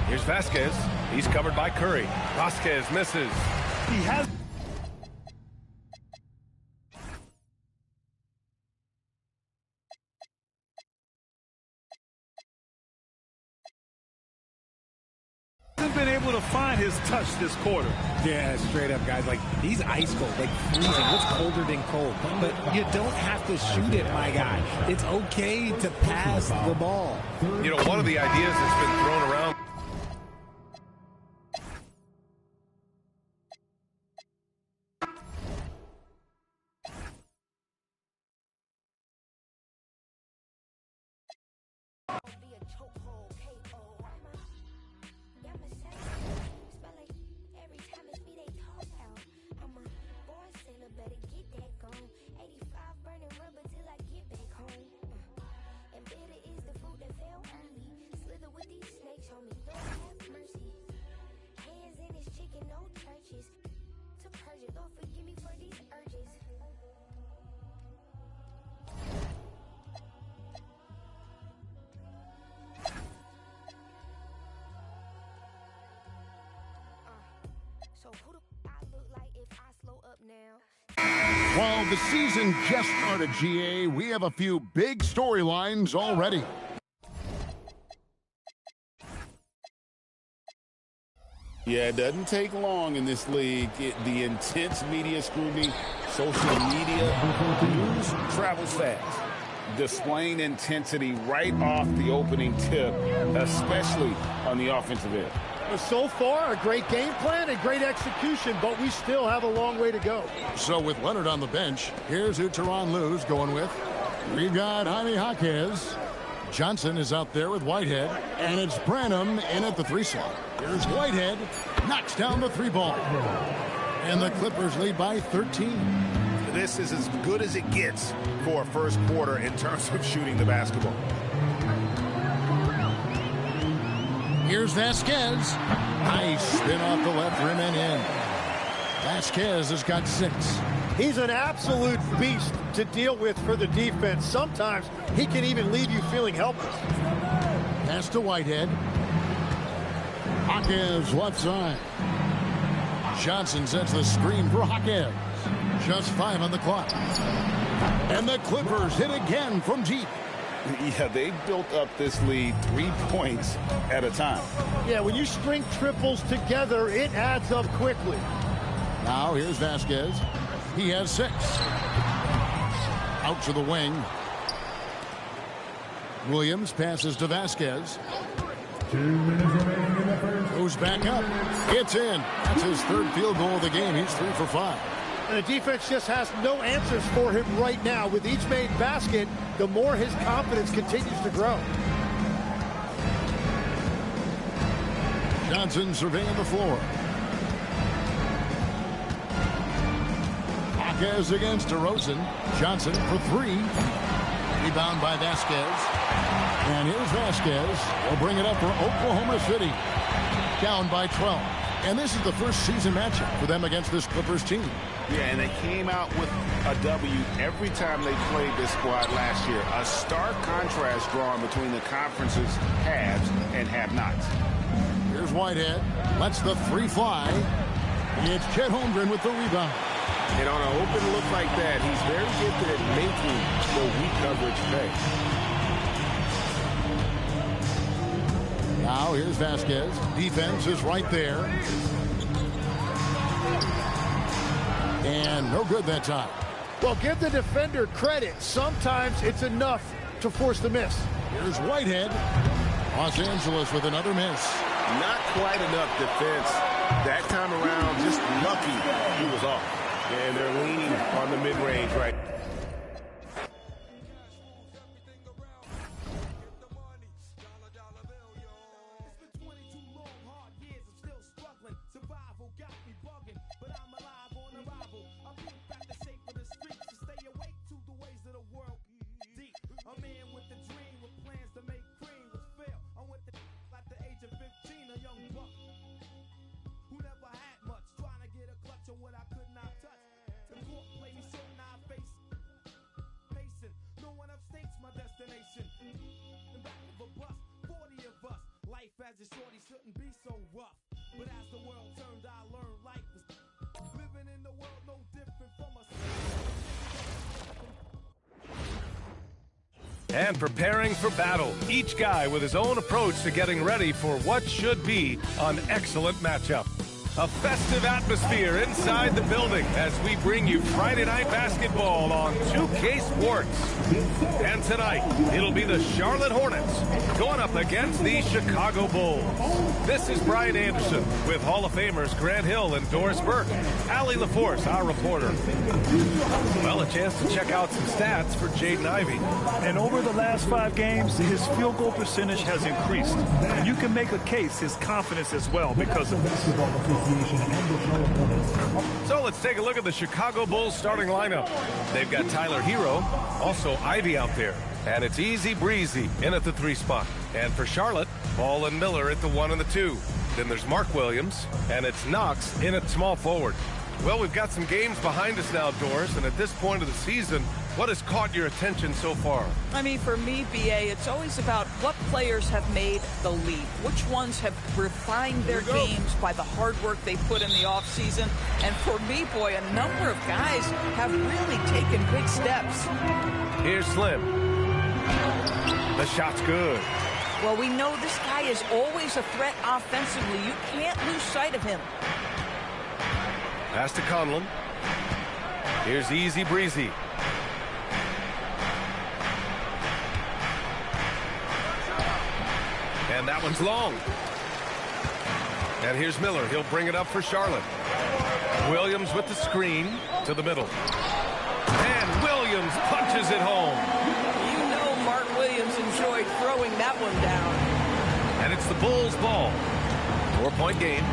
Here's Vasquez. He's covered by Curry. Vasquez misses. He has... been able to find his touch this quarter. Yeah, straight up, guys. Like, he's ice cold, like freezing. What's colder than cold? But you don't have to shoot it, my guy. It's okay to pass the ball. You know, one of the ideas that's been thrown around. While the season just started, GA, we have a few big storylines already. Yeah, it doesn't take long in this league. The intense media scrutiny, social media, news travels fast. Displaying intensity right off the opening tip, especially on the offensive end. So far, a great game plan and great execution, but we still have a long way to go. So with Leonard on the bench, here's who Tyronn Lue's going with. We've got Jaime Jaquez. Johnson is out there with Whitehead, and it's Branham in at the 3 slot. Here's Whitehead, knocks down the 3 ball. And the Clippers lead by 13. This is as good as it gets for a first quarter in terms of shooting the basketball. Here's Vasquez. Nice spin off the left rim and in. Vasquez has got 6. He's an absolute beast to deal with for the defense. Sometimes he can even leave you feeling helpless. Pass to Whitehead. Jaquez left side. Johnson sets the screen for Jaquez. Just 5 on the clock. And the Clippers hit again from deep. Yeah, they built up this lead 3 points at a time. Yeah, when you string triples together, it adds up quickly. Now here's Vasquez. He has 6. Out to the wing. Williams passes to Vasquez. 2 minutes remaining in the first. Goes back up. Gets in. That's his 3rd field goal of the game. He's 3 for 5. And the defense just has no answers for him right now. With each made basket, the more his confidence continues to grow. Johnson surveying the floor. Jaquez against DeRozan. Johnson for 3. Rebound by Vasquez. And here's Vasquez. He'll bring it up for Oklahoma City. Down by 12. And this is the first season matchup for them against this Clippers team. Yeah, and they came out with a W every time they played this squad last year. A stark contrast drawn between the conference's haves and have-nots. Here's Whitehead. Lets the three fly. It's Chet Holmgren with the rebound. And on an open look like that, he's very gifted at making the weak coverage pay. Now here's Vasquez. Defense is right there. And no good that time. Well, give the defender credit. Sometimes it's enough to force the miss. Here's Whitehead. Los Angeles with another miss. Not quite enough defense. That time around, just lucky he was off. And they're leaning on the mid-range right. As a shorty shouldn't be so rough, but as the world turned, I learned life is living in the world no different from us. And preparing for battle, each guy with his own approach to getting ready for what should be an excellent matchup. A festive atmosphere inside the building as we bring you Friday Night Basketball on 2K Sports. And tonight, it'll be the Charlotte Hornets going up against the Chicago Bulls. This is Brian Anderson with Hall of Famers Grant Hill and Doris Burke. Allie LaForce, our reporter. Well, a chance to check out some stats for Jaden Ivey. And over the last 5 games, his field goal percentage has increased. And you can make a case his confidence as well because of this. So let's take a look at the Chicago Bulls starting lineup. They've got Tyler Hero, also Ivy out there. And it's Easy Breezy in at the 3 spot. And for Charlotte, Ball and Miller at the 1 and the 2. Then there's Mark Williams, and it's Knox in at small forward. Well, we've got some games behind us now, Doris, and at this point of the season, what has caught your attention so far? I mean, for me, BA, it's always about what players have made the leap. Which ones have refined their games by the hard work they put in the offseason. And for me, boy, a number of guys have really taken big steps. Here's Slim. The shot's good. Well, we know this guy is always a threat offensively. You can't lose sight of him. Pass to Conlon. Here's Easy Breezy. And that one's long. And here's Miller. He'll bring it up for Charlotte. Williams with the screen to the middle. And Williams punches it home. You know Mark Williams enjoyed throwing that one down. And it's the Bulls' ball. 4-point game.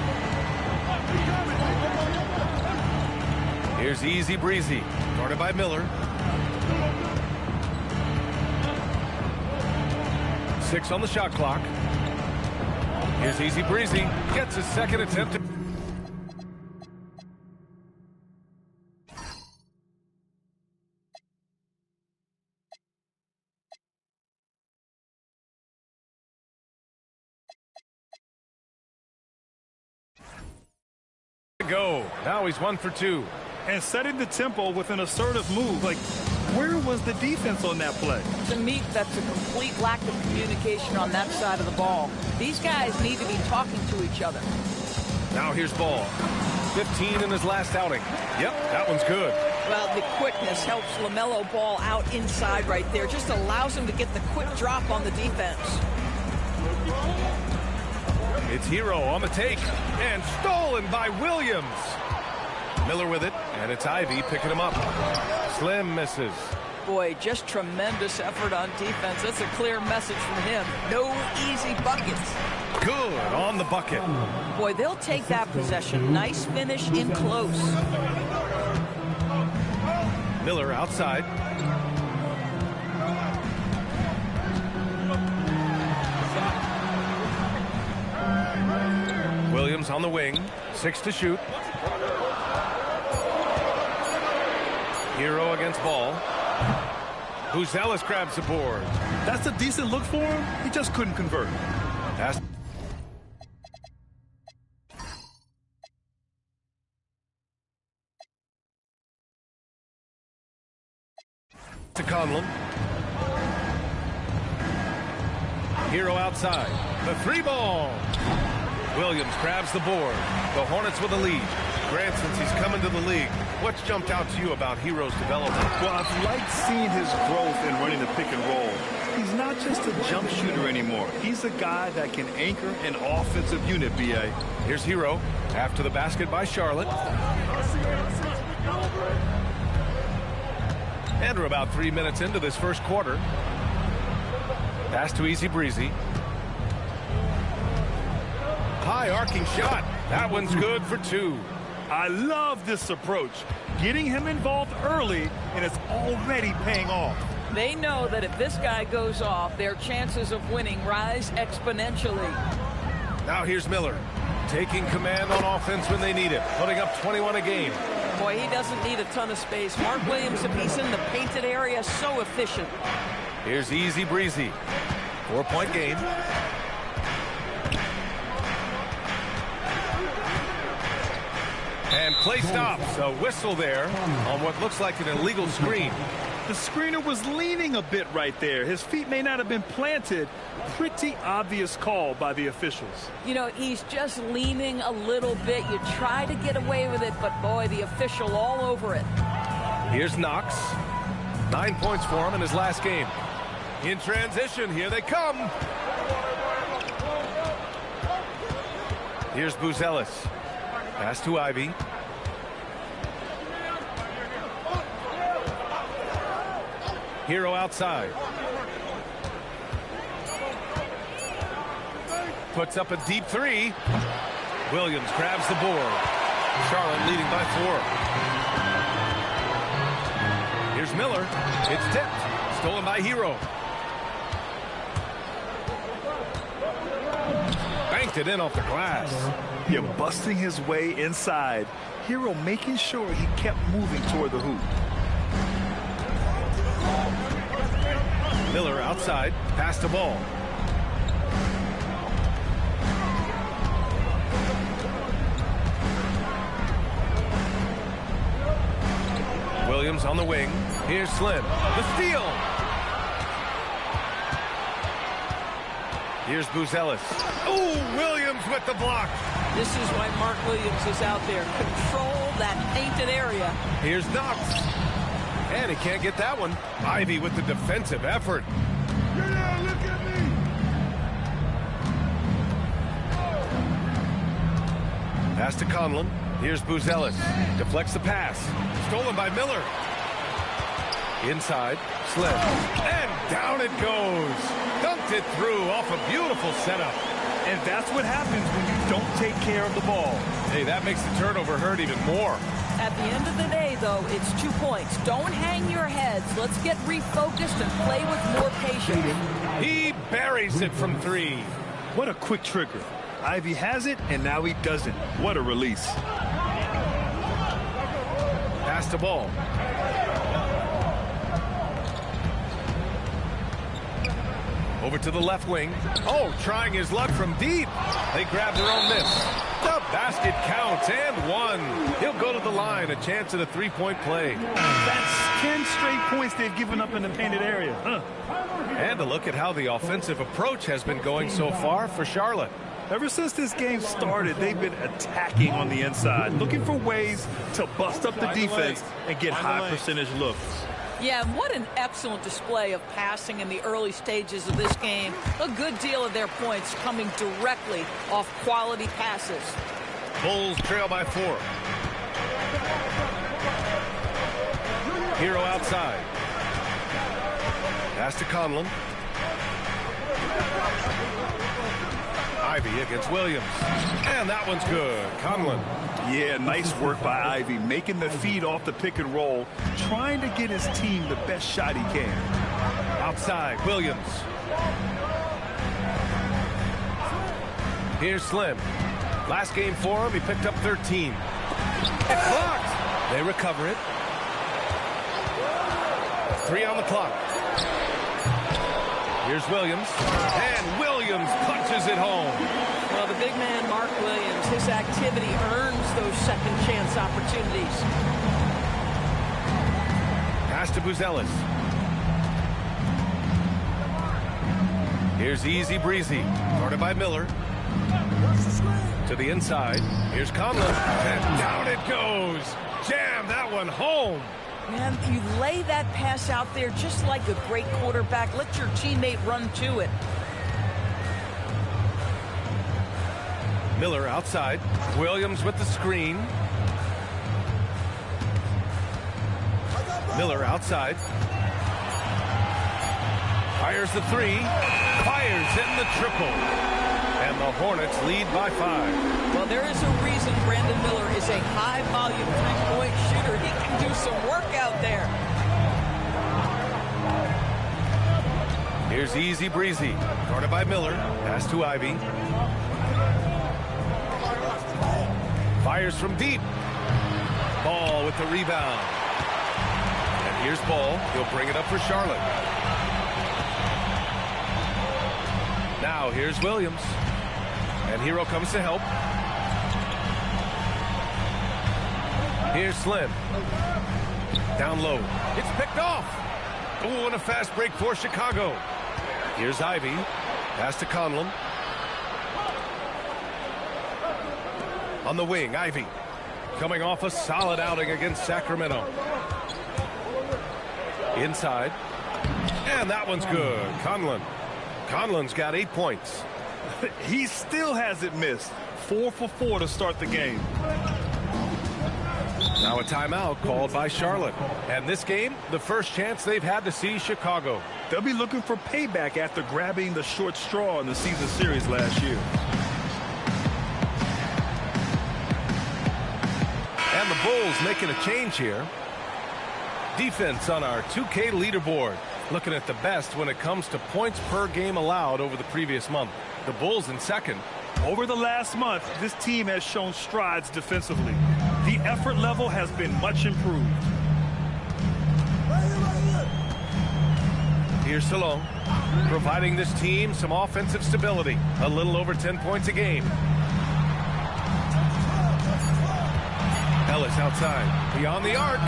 Here's Easy Breezy, guarded by Miller. 6 on the shot clock. Here's Easy Breezy, gets his second attempt. Go. Now he's 1 for 2. And setting the tempo with an assertive move. Like, where was the defense on that play? To me, that's a complete lack of communication on that side of the ball. These guys need to be talking to each other. Now here's Ball. 15 in his last outing. Yep, that one's good. Well, the quickness helps LaMelo Ball out inside right there. Just allows him to get the quick drop on the defense. It's Hero on the take, and stolen by Williams. Miller with it, and it's Ivy picking him up. Slim misses. Boy, just tremendous effort on defense. That's a clear message from him. No easy buckets. Good on the bucket. Boy, they'll take that possession. Nice finish in close. Miller outside. Williams on the wing. 6 to shoot. Hero against ball. Buzelis grabs the board. That's a decent look for him. He just couldn't convert. Pass to Conlon. Hero outside. The 3-ball. Williams grabs the board. The Hornets with a lead. Grant, since he's coming to the league, what's jumped out to you about Hero's development? Well, I've liked seeing his growth in running the pick and roll. He's not just a jump shooter anymore. He's a guy that can anchor an offensive unit, B.A. Here's Hero after the basket by Charlotte. And we're about 3 minutes into this first quarter. Pass to Easy Breezy. High arcing shot. That one's good for 2. I love this approach. Getting him involved early, and it's already paying off. They know that if this guy goes off, their chances of winning rise exponentially. Now here's Miller, taking command on offense when they need it, putting up 21 a game. Boy, he doesn't need a ton of space. Mark Williams, if he's in the painted area, so efficient. Here's Easy Breezy. 4-point game. And play stops. A whistle there on what looks like an illegal screen. The screener was leaning a bit right there. His feet may not have been planted. Pretty obvious call by the officials. You know, he's just leaning a little bit. You try to get away with it, but boy, the official all over it. Here's Knox. 9 points for him in his last game. In transition, here they come. Here's Buzelis. Pass to Ivy. Hero outside. Puts up a deep 3. Williams grabs the board. Charlotte leading by 4. Here's Miller. It's tipped. Stolen by Hero. Banked it in off the glass. Yeah, busting his way inside. Hero making sure he kept moving toward the hoop. Miller outside. Pass the ball. Williams on the wing. Here's Slim. The steal. Here's Buzelis. Oh, Williams with the block. This is why Mark Williams is out there. Control that painted area. Here's Knox. And he can't get that one. Ivy with the defensive effort. Yeah, look at me. Pass to Conlon. Here's Buzelis. Deflects the pass. Stolen by Miller. Inside. Slim. And down it goes. Dunked it through off a beautiful setup. And that's what happens when you don't take care of the ball. Hey, that makes the turnover hurt even more. At the end of the day, though, it's 2 points. Don't hang your heads. Let's get refocused and play with more patience. He buries it from 3. What a quick trigger. Ivy has it, and now he doesn't. What a release. Pass the ball. Over to the left wing. Oh, trying his luck from deep. They grab their own miss. The basket counts and 1. He'll go to the line. A chance at a 3-point play. That's 10 straight points they've given up in the painted area. And a look at how the offensive approach has been going so far for Charlotte. Ever since this game started, they've been attacking on the inside, looking for ways to bust up the defense and get high percentage looks. Yeah, what an excellent display of passing in the early stages of this game. A good deal of their points coming directly off quality passes. Bulls trail by 4. Hero outside. Pass to Conlon. Ivy against Williams. And that one's good. Conlon. Yeah, nice work by Ivy, making the feed off the pick and roll, trying to get his team the best shot he can. Outside, Williams. Here's Slim. Last game for him, he picked up 13. Blocked. They recover it. 3 on the clock. Here's Williams. And Williams punches it home. Well, the big man, Mark Williams, his activity earns those second chance opportunities. Pass to Buzelis. Here's Easy Breezy, guarded by Miller. To the inside. Here's Conlon. And down it goes. Jam that one home. Man, you lay that pass out there just like a great quarterback. Let your teammate run to it. Miller outside. Williams with the screen. Miller outside. Fires the 3. Fires in the triple. And the Hornets lead by 5. Well, there is a reason Brandon Miller is a high-volume three-point shooter. He can do some work out there. Here's Easy Breezy, guarded by Miller. Pass to Ivy. Fires from deep. Ball with the rebound. And here's Ball. He'll bring it up for Charlotte. Now here's Williams. And Hero comes to help. Here's Slim. Down low. It's picked off. Oh, and a fast break for Chicago. Here's Ivy. Pass to Conlon. On the wing, Ivy. Coming off a solid outing against Sacramento. Inside. And that one's good. Conlon. Conlon's got 8 points. He still hasn't missed. 4 for 4 to start the game. Now a timeout called by Charlotte. And this game, the first chance they've had to see Chicago. They'll be looking for payback after grabbing the short straw in the season series last year. And the Bulls making a change here. Defense on our 2K leaderboard. Looking at the best when it comes to points per game allowed over the previous month. The Bulls in second. Over the last month, this team has shown strides defensively. The effort level has been much improved. Here's Salone, providing this team some offensive stability. A little over 10 points a game. Ellis outside, beyond the arc.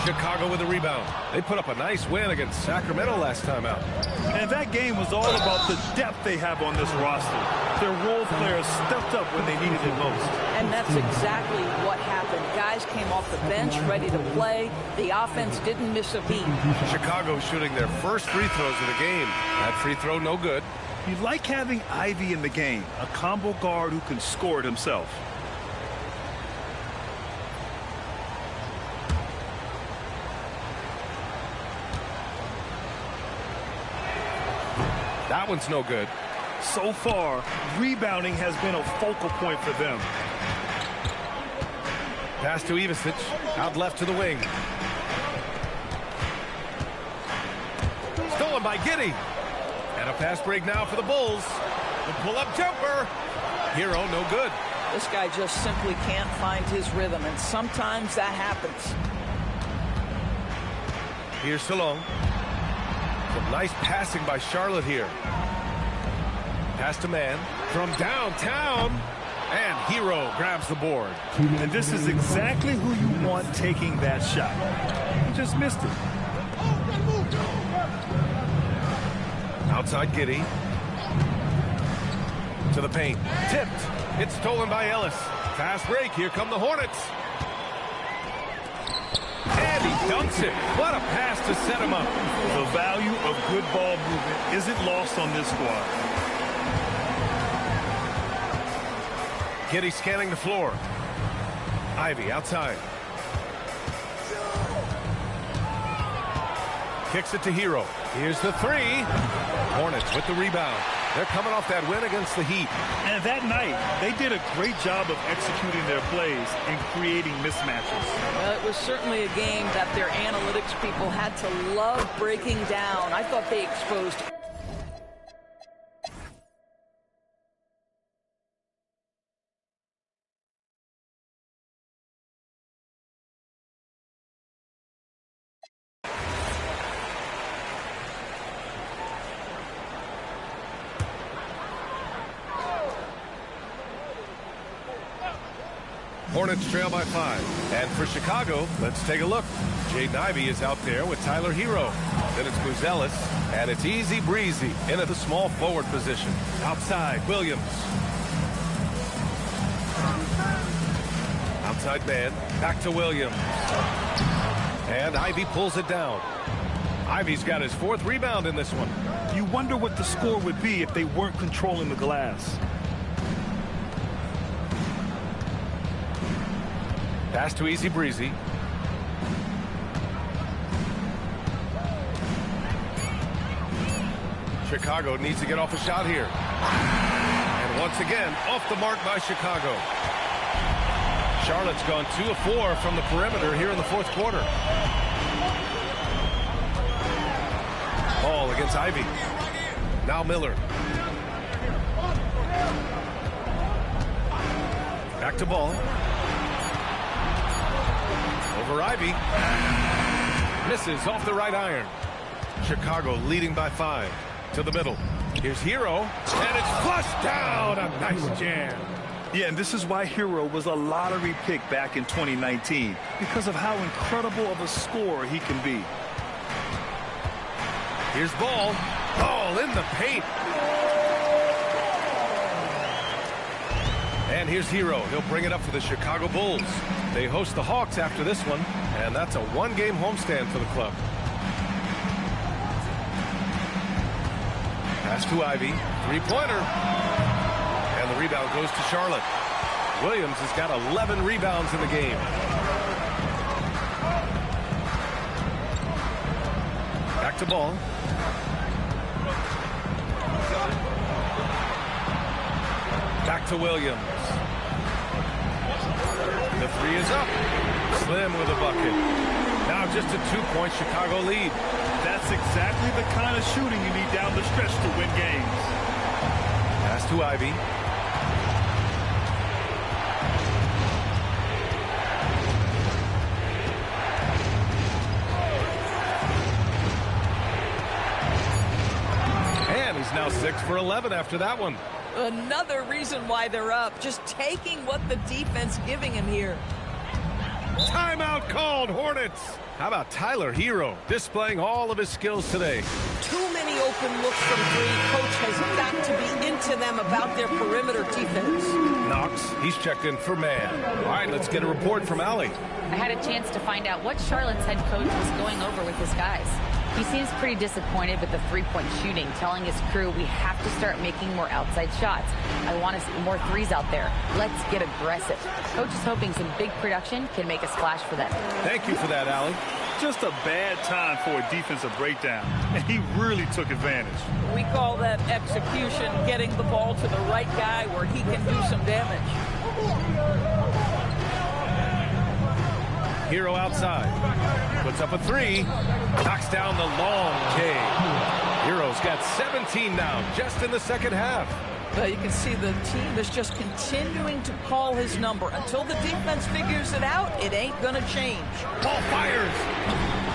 Chicago with a rebound. They put up a nice win against Sacramento last time out. And that game was all about the depth they have on this roster. Their role players stepped up when they needed it most. And that's exactly what happened. Guys came off the bench ready to play. The offense didn't miss a beat. Chicago shooting their first free throws of the game. That free throw no good. You like having Ivy in the game, a combo guard who can score it himself. That one's no good. So far, rebounding has been a focal point for them. Pass to Ivisic, out left to the wing. Stolen by Giddey. And a pass break now for the Bulls. The pull-up jumper. Hero, no good. This guy just simply can't find his rhythm, and sometimes that happens. Here's Salone. Some nice passing by Charlotte here. Pass to man from downtown. And Hero grabs the board. And this is exactly who you want taking that shot. He just missed it. Outside Giddey. To the paint. Tipped. It's stolen by Ellis. Fast break. Here come the Hornets. And he dunks it. What a pass to set him up. The value of good ball movement isn't lost on this squad. Giddey scanning the floor. Ivy outside. Kicks it to Hero. Here's the three. Hornets with the rebound. They're coming off that win against the Heat. And that night, they did a great job of executing their plays and creating mismatches. Well, it was certainly a game that their analytics people had to love breaking down. I thought they exposed Hornets trail by 5. And for Chicago, let's take a look. Jaden Ivey is out there with Tyler Hero. Then it's Buzelis, and it's Easy Breezy in at the small forward position. Outside, Williams. Outside man, back to Williams. And Ivey pulls it down. Ivey's got his 4th rebound in this one. You wonder what the score would be if they weren't controlling the glass. Pass to Easy Breezy. Chicago needs to get off a shot here. And once again, off the mark by Chicago. Charlotte's gone 2 of 4 from the perimeter here in the 4th quarter. Ball against Ivey. Now Miller. Back to Ball. Over Ivey. Misses off the right iron. Chicago leading by 5. To the middle. Here's Hero. And it's flushed down. A nice jam. Yeah, and this is why Hero was a lottery pick back in 2019, because of how incredible of a scorer he can be. Here's Ball. Ball in the paint. And here's Hero. He'll bring it up for the Chicago Bulls. They host the Hawks after this one, and that's a 1-game homestand for the club. Pass to Ivey. 3-pointer. And the rebound goes to Charlotte. Williams has got 11 rebounds in the game. Back to Ball. Back to Williams. The 3 is up. Slim with a bucket. Now just a 2-point Chicago lead. That's exactly the kind of shooting you need down the stretch to win games. Pass to Ivey. And he's now 6 for 11 after that one. Another reason why they're up. Just taking what the defense giving him here. Timeout called, Hornets. How about Tyler Hero displaying all of his skills today? Too many open looks from 3. Coach has got to be into them about their perimeter defense. Knox, he's checked in for man. All right, let's get a report from Allie. I had a chance to find out what Charlotte's head coach was going over with his guys. He seems pretty disappointed with the 3-point shooting, telling his crew we have to start making more outside shots. I want to see more 3s out there. Let's get aggressive. Coach is hoping some big production can make a splash for them. Thank you for that, Allie. Just a bad time for a defensive breakdown, and he really took advantage. We call that execution, getting the ball to the right guy where he can do some damage. Hero outside. Puts up a 3. Knocks down the long K. Hero's got 17 now, just in the second half. You can see the team is just continuing to call his number. Until the defense figures it out, it ain't going to change. Ball fires.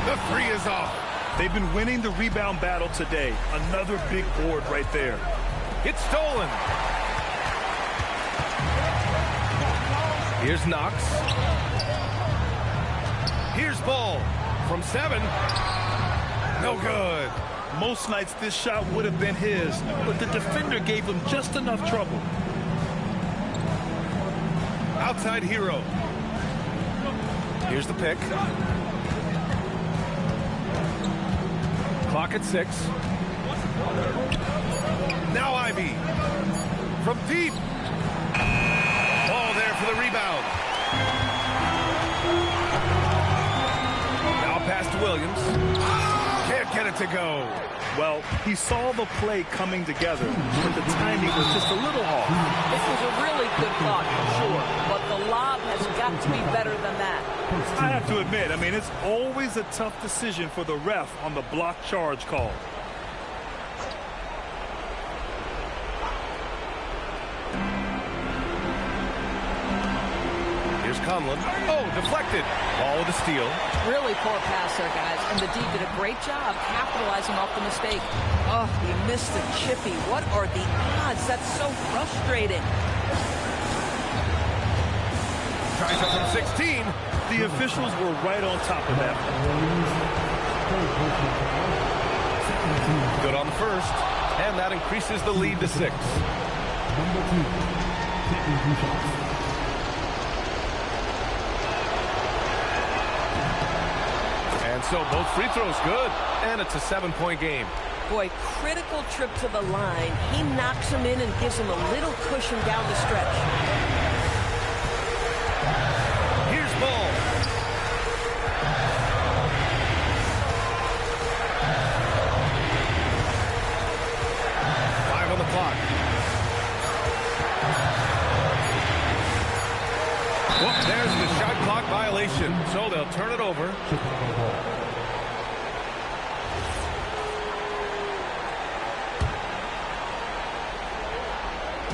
The 3 is off. They've been winning the rebound battle today. Another big board right there. It's stolen. Here's Knox. Here's Ball from 7. No good. Most nights this shot would have been his, but the defender gave him just enough trouble. Outside Hero. Here's the pick. Clock at 6. Now Ivey. From deep. Ball there for the rebound. Now pass to Williams. Can't get it to go. Well, he saw the play coming together, but the timing was just a little off. This was a really good block, sure, but the lob has got to be better than that. I have to admit, it's always a tough decision for the ref on the block charge call. Conlon. Oh, deflected. Ball with a steal. Really poor pass there, guys. And the D did a great job capitalizing off the mistake. Oh, he missed the chippy. What are the odds? That's so frustrating. tries it from 16. The officials were right on top of that. Good on the first, and that increases the lead to 6. Number 2, taking 2 shots. And so both free throws good, and it's a 7-point game. Boy, critical trip to the line. He knocks him in and gives him a little cushion down the stretch. Here's Ball. On the clock. Well, there's the shot clock violation, so they'll turn it over.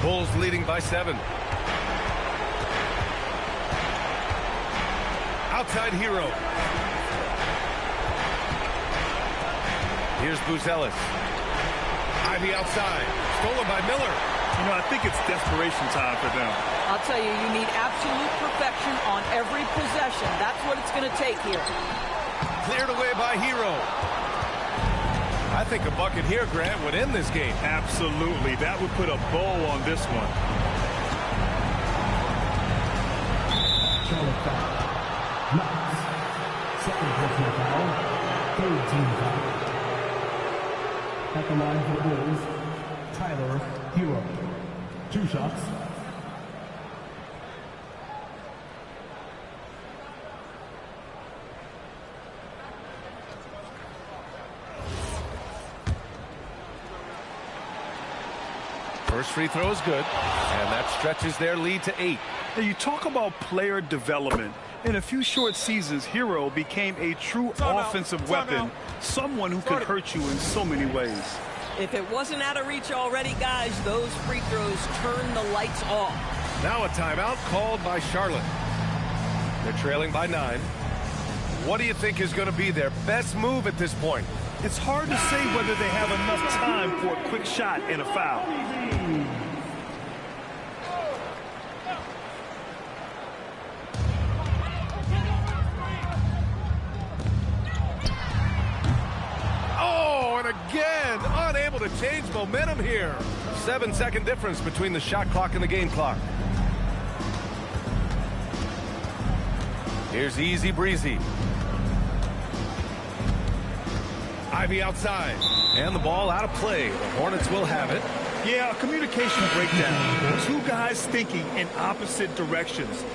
Bulls leading by 7. Outside Hero. Here's Buzelis. Ivy outside. Stolen by Miller. You know, I think it's desperation time for them. I'll tell you, you need absolute perfection on every possession. That's what it's going to take here. Cleared away by Hero. I think a bucket here, Grant, would end this game. Absolutely. That would put a bow on this one. Charlotte foul. Knox. Second personal foul. Third team foul. At the line for the Bulls, Tyler Hero. 2 shots. First free throw is good, and that stretches their lead to 8. Now, you talk about player development. In a few short seasons, Hero became a true offensive weapon, someone who could hurt you in so many ways. If it wasn't out of reach already, guys, those free throws turn the lights off. Now a timeout called by Charlotte. They're trailing by 9. What do you think is going to be their best move at this point? It's hard to say whether they have enough time for a quick shot and a foul. Oh, and again, unable to change momentum here. 7-second difference between the shot clock and the game clock. Here's Easy Breezy. Ivy outside, and the ball out of play. The Hornets will have it. Yeah, a communication breakdown. 2 guys thinking in opposite directions.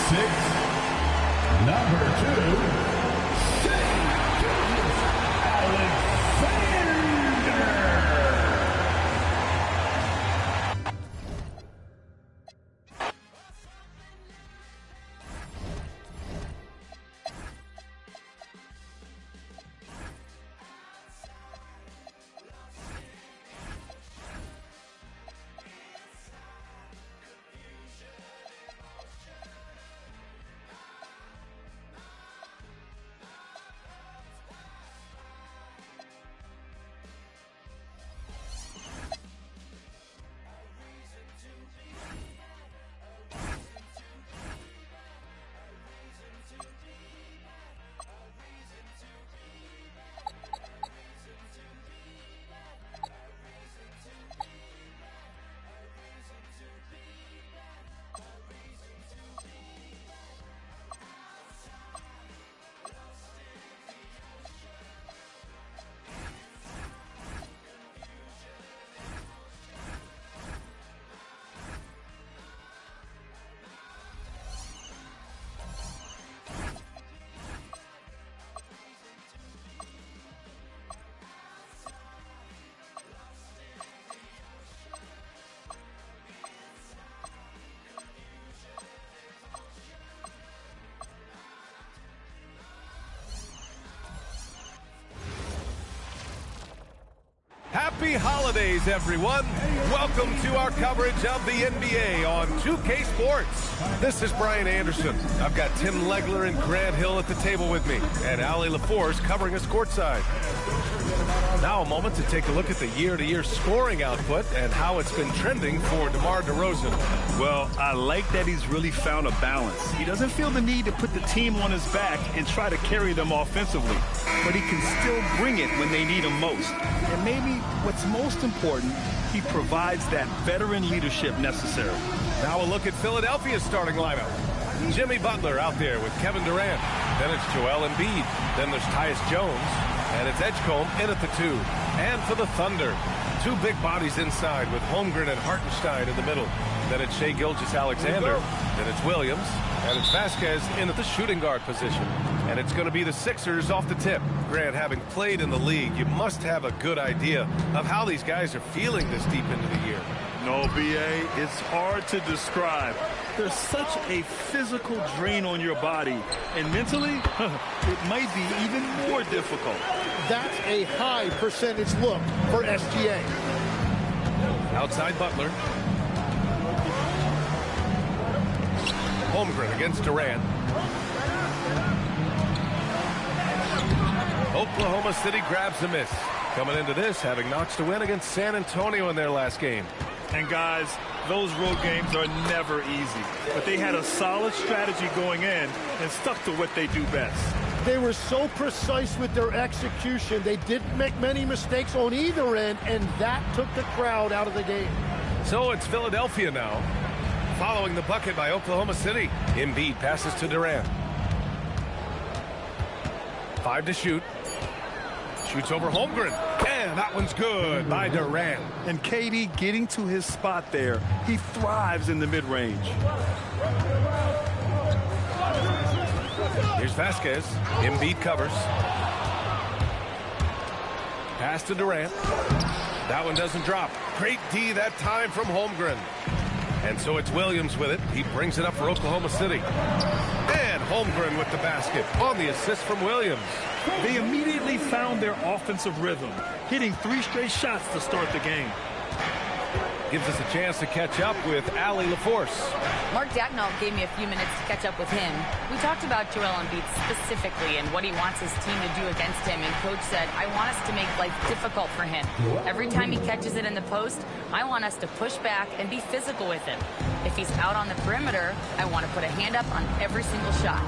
6, number 2, St. Alexander. Happy holidays, everyone. Welcome to our coverage of the NBA on 2K Sports. This is Brian Anderson. I've got Tim Legler and Grant Hill at the table with me, and Ali LaForce covering us courtside. Now a moment to take a look at the year-to-year scoring output and how it's been trending for DeMar DeRozan. Well, I like that he's really found a balance. He doesn't feel the need to put the team on his back and try to carry them offensively, but he can still bring it when they need him most. And maybe what's most important, he provides that veteran leadership necessary. Now a look at Philadelphia's starting lineup. Jimmy Butler out there with Kevin Durant. Then it's Joel Embiid. Then there's Tyus Jones. And it's Edgecombe in at the 2. And for the Thunder, 2 big bodies inside with Holmgren and Hartenstein in the middle. Then it's Shai Gilgeous-Alexander. Then it's Williams. And it's Vasquez in at the shooting guard position. And it's going to be the Sixers off the tip. Grant, having played in the league, you must have a good idea of how these guys are feeling this deep into the year. No, B.A., it's hard to describe. There's such a physical drain on your body, and mentally, it might be even more difficult. That's a high percentage look for SGA. Outside Butler. Holmgren against Durant. Oklahoma City grabs a miss. Coming into this, having notched a win against San Antonio in their last game. And guys, those road games are never easy. But they had a solid strategy going in and stuck to what they do best. They were so precise with their execution. They didn't make many mistakes on either end, and that took the crowd out of the game. So it's Philadelphia now, following the bucket by Oklahoma City. Embiid passes to Durant. 5 to shoot. Shoots over Holmgren. And that one's good by Durant. And KD getting to his spot there. He thrives in the mid-range. Here's Vasquez. Embiid covers. Pass to Durant. That one doesn't drop. Great D that time from Holmgren. And so it's Williams with it. He brings it up for Oklahoma City. And Holmgren with the basket on the assist from Williams. They immediately found their offensive rhythm, hitting 3 straight shots to start the game. Gives us a chance to catch up with Ali LaForce. Mark Dagnall gave me a few minutes to catch up with him. We talked about Joel Embiid specifically and what he wants his team to do against him, and Coach said, I want us to make life difficult for him. Every time he catches it in the post, I want us to push back and be physical with him. If he's out on the perimeter, I want to put a hand up on every single shot.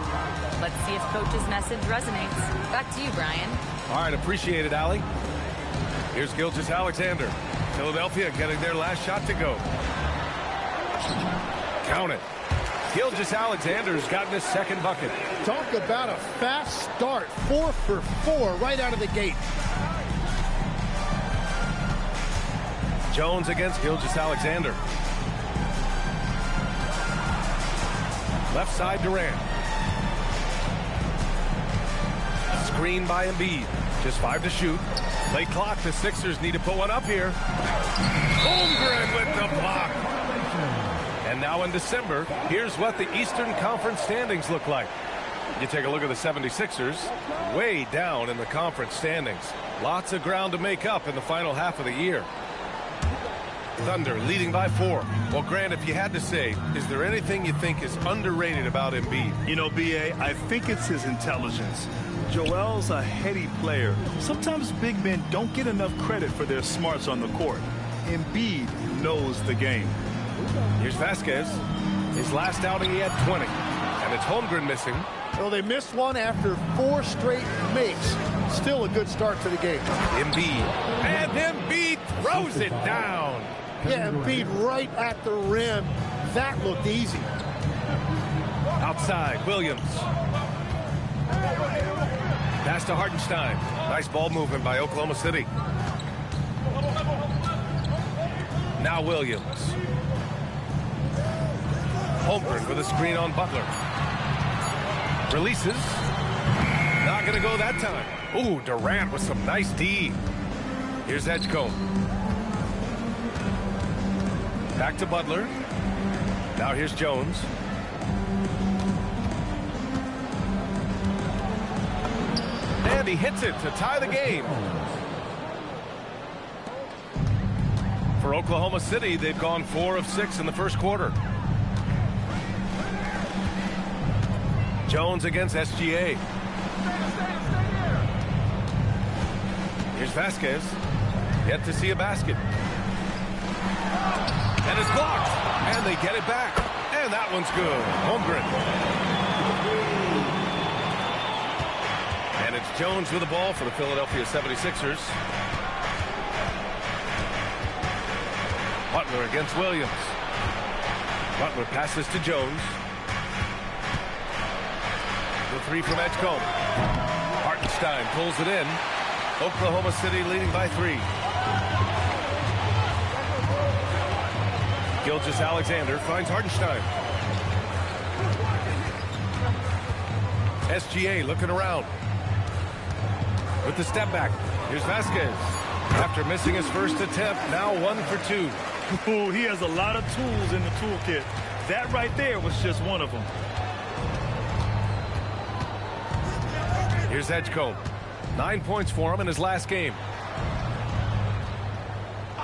Let's see if Coach's message resonates. Back to you, Brian. All right, appreciate it, Ali. Here's Gilgeous-Alexander. Philadelphia getting their last shot to go. Count it. Gilgeous-Alexander's gotten his second bucket. Talk about a fast start. 4 for 4 right out of the gate. Jones against Gilgeous-Alexander. Left side, Durant. Screen by Embiid. Just 5 to shoot. Late clock. The Sixers need to put one up here. Holmgren with the block. And now in December, here's what the Eastern Conference standings look like. You take a look at the 76ers, way down in the conference standings. Lots of ground to make up in the final half of the year. Thunder leading by 4. Well, Grant, if you had to say, is there anything you think is underrated about Embiid? You know, B.A., I think it's his intelligence. Joel's a heady player. Sometimes big men don't get enough credit for their smarts on the court. Embiid knows the game. Here's Vasquez. His last outing, he had 20. And it's Holmgren missing. Well, they missed one after 4 straight makes. Still a good start to the game. Embiid. And Embiid throws it down. Yeah, Embiid right at the rim. That looked easy. Outside, Williams. Pass to Hartenstein. Nice ball movement by Oklahoma City. Now Williams. Holmgren with a screen on Butler. Releases. Not going to go that time. Ooh, Durant with some nice D. Here's Edgecombe. Back to Butler. Now here's Jones. And he hits it to tie the game. For Oklahoma City, they've gone 4 of 6 in the first quarter. Jones against SGA. Here's Vasquez. Yet to see a basket. And it's blocked. And they get it back. And that one's good. Holmgren. And it's Jones with the ball for the Philadelphia 76ers. Butler against Williams. Butler passes to Jones. The 3 from Edgecombe. Hartenstein pulls it in. Oklahoma City leading by 3. Gilgeous-Alexander finds Hartenstein. SGA looking around. With the step back. Here's Vasquez. After missing his first attempt, now 1 for 2. Ooh, he has a lot of tools in the toolkit. That right there was just one of them. Here's Edgecombe. 9 points for him in his last game.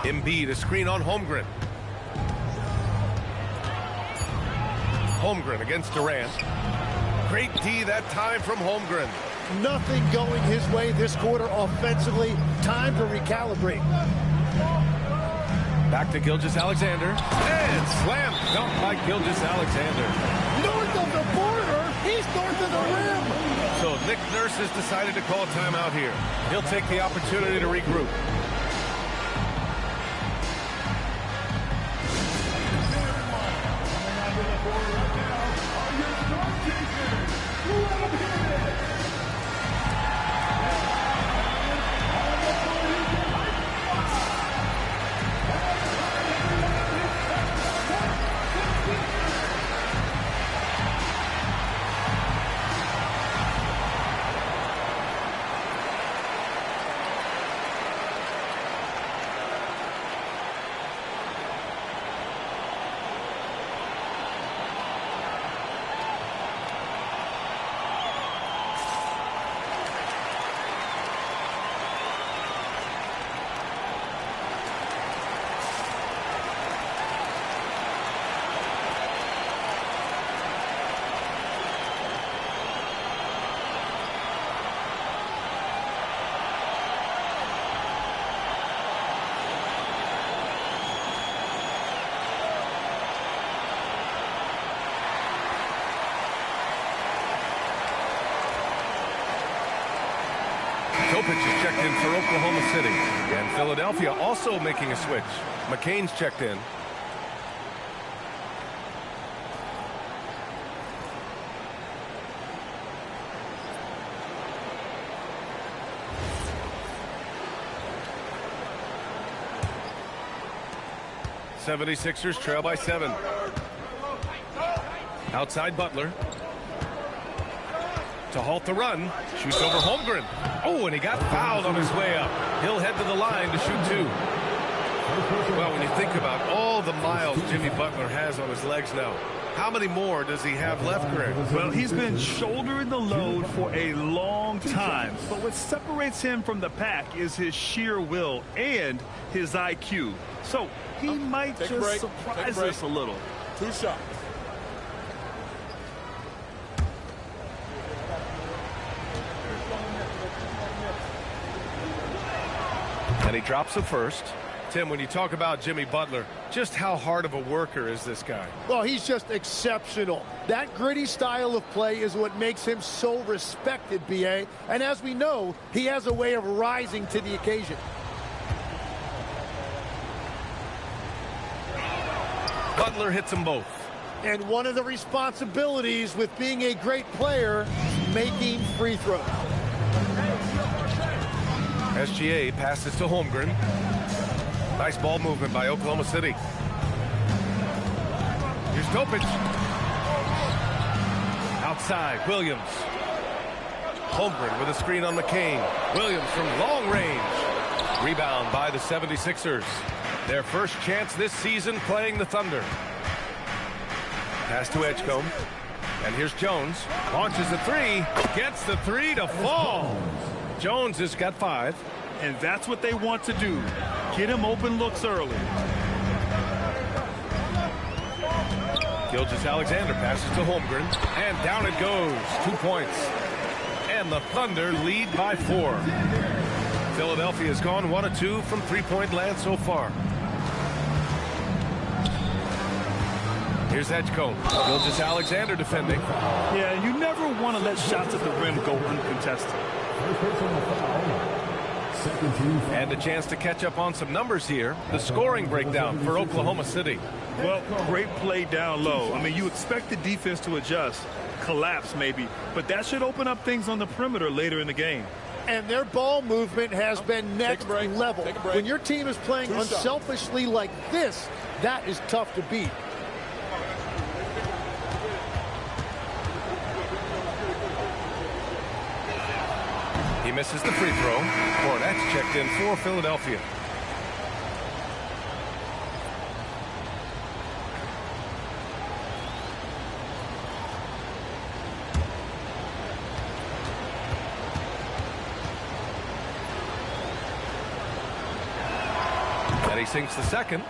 Embiid, a screen on Holmgren. Holmgren against Durant. Great D that time from Holmgren. Nothing going his way this quarter offensively. Time to recalibrate. Back to Gilgeous-Alexander. And slam dunk by Gilgeous-Alexander. North of the border, he's north of the rim. So Nick Nurse has decided to call timeout here. He'll take the opportunity to regroup. Kopich is checked in for Oklahoma City. And Philadelphia also making a switch. McCain's checked in. '76ers trail by 7. Outside Butler. To halt the run. Shoots over Holmgren. Oh, and he got fouled on his way up. He'll head to the line to shoot 2. Well, when you think about all the miles Jimmy Butler has on his legs now, how many more does he have left, Greg? Well, he's been shouldering the load for a long time. But what separates him from the pack is his sheer will and his IQ. So he might just surprise us a little. 2 shots. And he drops the first. Tim, when you talk about Jimmy Butler, just how hard of a worker is this guy? Well, he's just exceptional. That gritty style of play is what makes him so respected, B.A. And as we know, he has a way of rising to the occasion. Butler hits them both. And one of the responsibilities with being a great player, making free throws. SGA passes to Holmgren. Nice ball movement by Oklahoma City. Here's Topic. Outside, Williams. Holmgren with a screen on McCain. Williams from long range. Rebound by the 76ers. Their first chance this season playing the Thunder. Pass to Edgecombe. And here's Jones. Launches the 3. Gets the 3 to fall. Jones has got 5. And that's what they want to do. Get him open looks early. Gilgeous-Alexander passes to Holmgren. And down it goes. 2 points. And the Thunder lead by 4. Philadelphia has gone 1 of 2 from three-point land so far. Here's Edgecombe. Gilgeous-Alexander defending. Yeah, you never want to let shots at the rim go uncontested. And a chance to catch up on some numbers here. The scoring breakdown for Oklahoma City. Well, great play down low. I mean, you expect the defense to adjust, collapse maybe, but that should open up things on the perimeter later in the game. And their ball movement has been next level. When your team is playing unselfishly like this, that is tough to beat. He misses the free throw. Cornette's checked in for Philadelphia. And he sinks the second.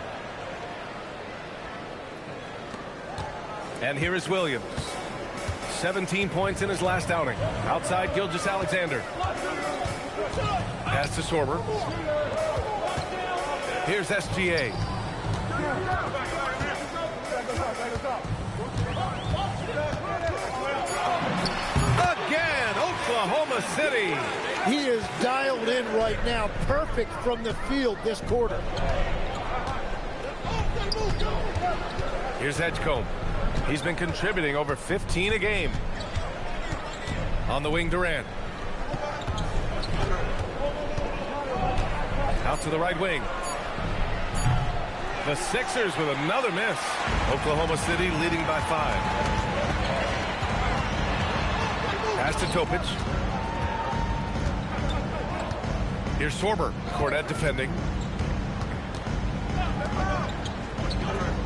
And here is Williams. 17 points in his last outing. Outside Gilgeous-Alexander. Pass to Sorber. Here's SGA. Again, Oklahoma City. He is dialed in right now. Perfect from the field this quarter. Here's Edgecombe. He's been contributing over 15 a game. On the wing, Durant. Out to the right wing. The Sixers with another miss. Oklahoma City leading by 5. Pass to Topic. Here's Sorber. Cornette defending.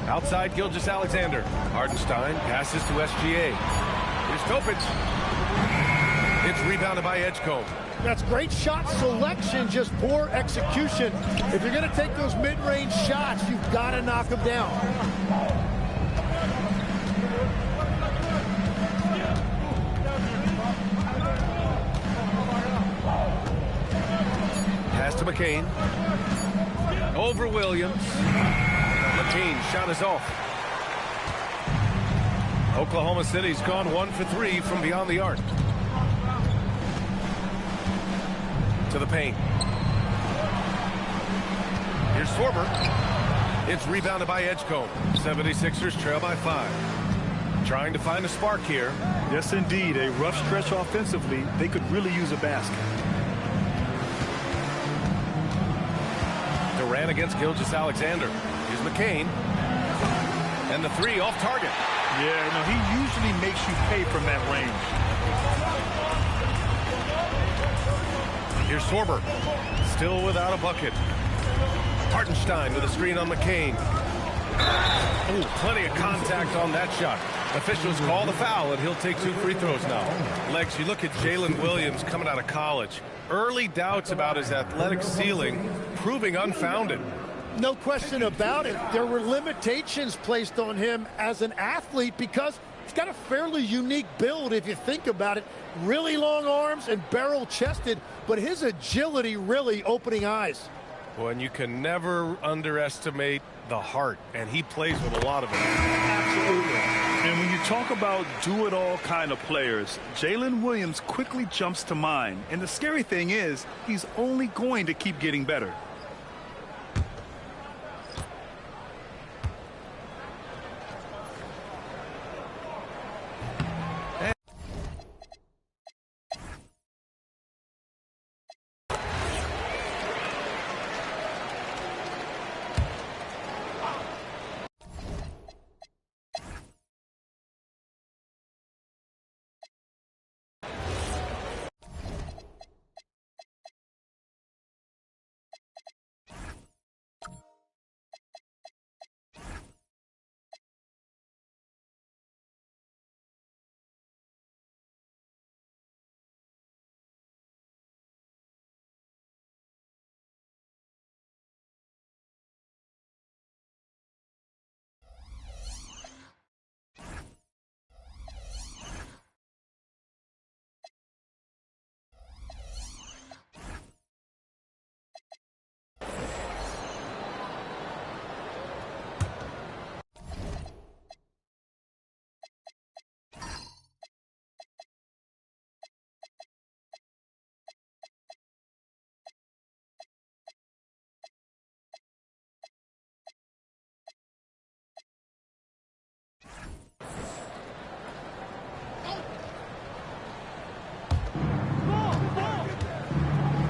Outside Gilgeous-Alexander. Hardenstein passes to SGA. Here's Topic. It's rebounded by Edgecombe. That's great shot selection, just poor execution. If you're going to take those mid-range shots, you've got to knock them down. Pass to McCain. Over Williams. McCain's shot is off. Oklahoma City's gone 1 for 3 from beyond the arc. To the paint. Here's Sorber. It's rebounded by Edgecombe. 76ers trail by 5. Trying to find a spark here. Yes, indeed. A rough stretch offensively. They could really use a basket. Durant against Gilgeous-Alexander. Here's McCain. And the 3 off target. Yeah, no, he usually makes you pay from that range. Here's Sorber, still without a bucket. Hartenstein with a screen on McCain. Oh, plenty of contact on that shot. Officials call the foul, and he'll take 2 free throws now. Legs, you look at Jalen Williams coming out of college. Early doubts about his athletic ceiling proving unfounded. No question about it. There were limitations placed on him as an athlete because he's got a fairly unique build if you think about it. Really long arms and barrel-chested, but his agility really opening eyes. Well, and you can never underestimate the heart, and he plays with a lot of it. Absolutely. And when you talk about do-it-all kind of players, Jalen Williams quickly jumps to mind. And the scary thing is, he's only going to keep getting better.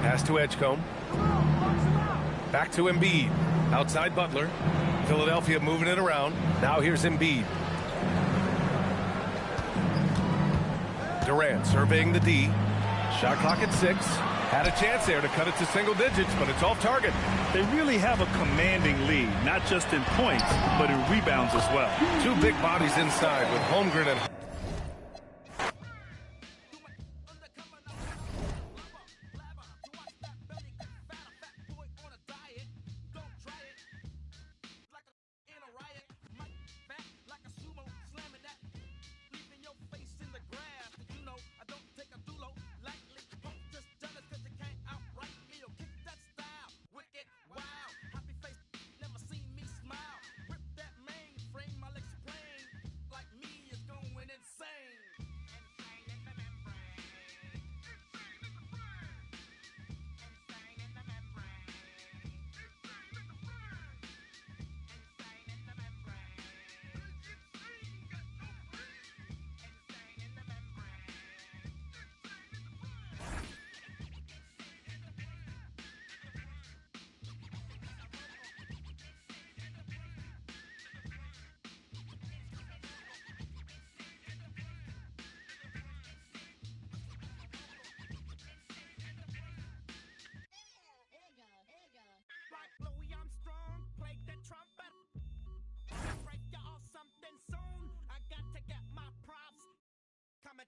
Pass to Edgecombe. Back to Embiid. Outside Butler. Philadelphia moving it around. Now here's Embiid. Durant surveying the D. Shot clock at 6. Had a chance there to cut it to single digits, but it's off target. They really have a commanding lead, not just in points, but in rebounds as well. 2 big bodies inside with Holmgren and...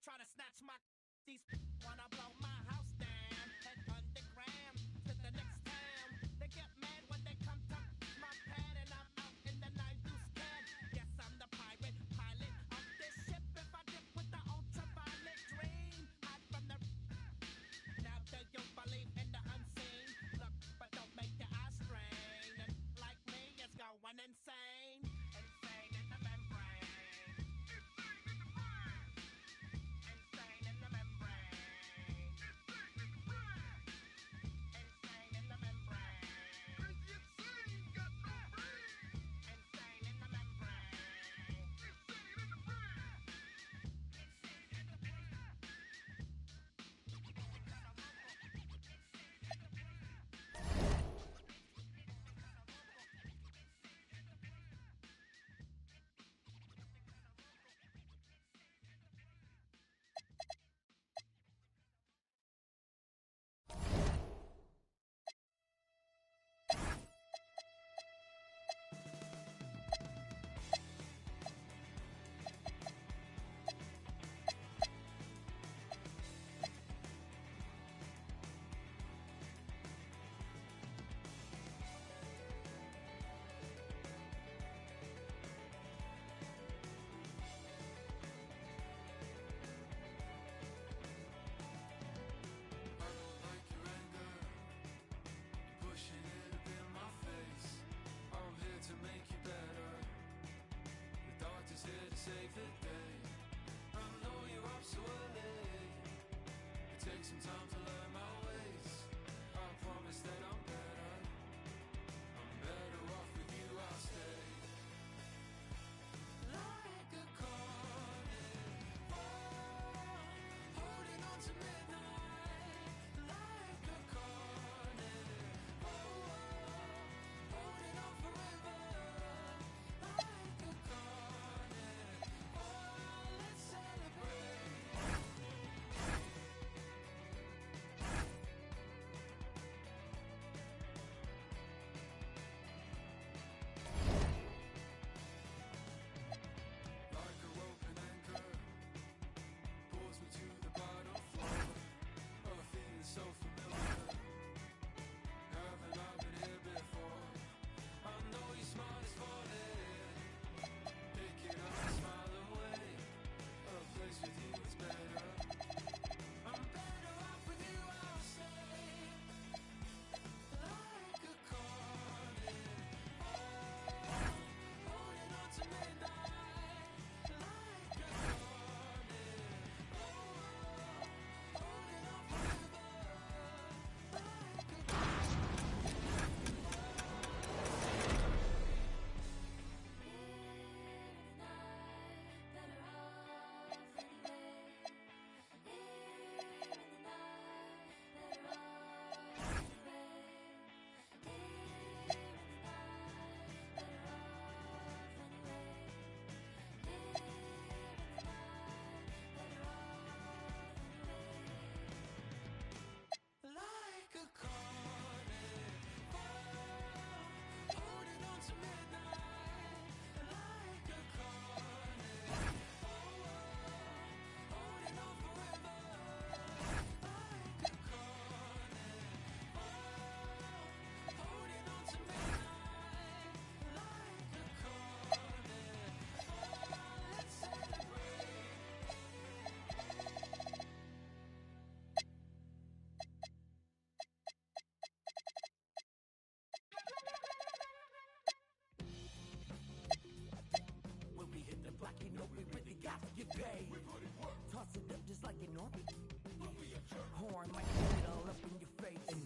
Try to snatch my these wanna blow my house down. Head underground to the next town. They get mad when they come to my pad and I'm out in the night loose can. Yes, I'm the pirate pilot of this ship. If I dip with the ultraviolet dream, hide from the now do you believe in the unseen? Look, but don't make your eyes strain. And like me, it's going insane. Insane in the membrane. Insane in the membrane. get paid. Toss it up just like an orbit. Horn might put it all up in your face.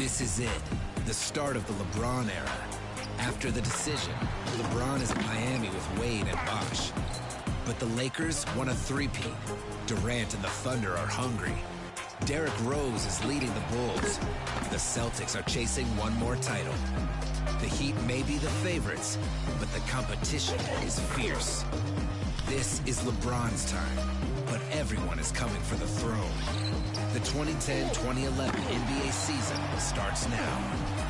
This is it, the start of the LeBron era. After the decision, LeBron is in Miami with Wade and Bosh. But the Lakers want a three-peat. Durant and the Thunder are hungry. Derrick Rose is leading the Bulls. The Celtics are chasing one more title. The Heat may be the favorites, but the competition is fierce. This is LeBron's time, but everyone is coming for the throne. The 2010-2011 NBA season starts now.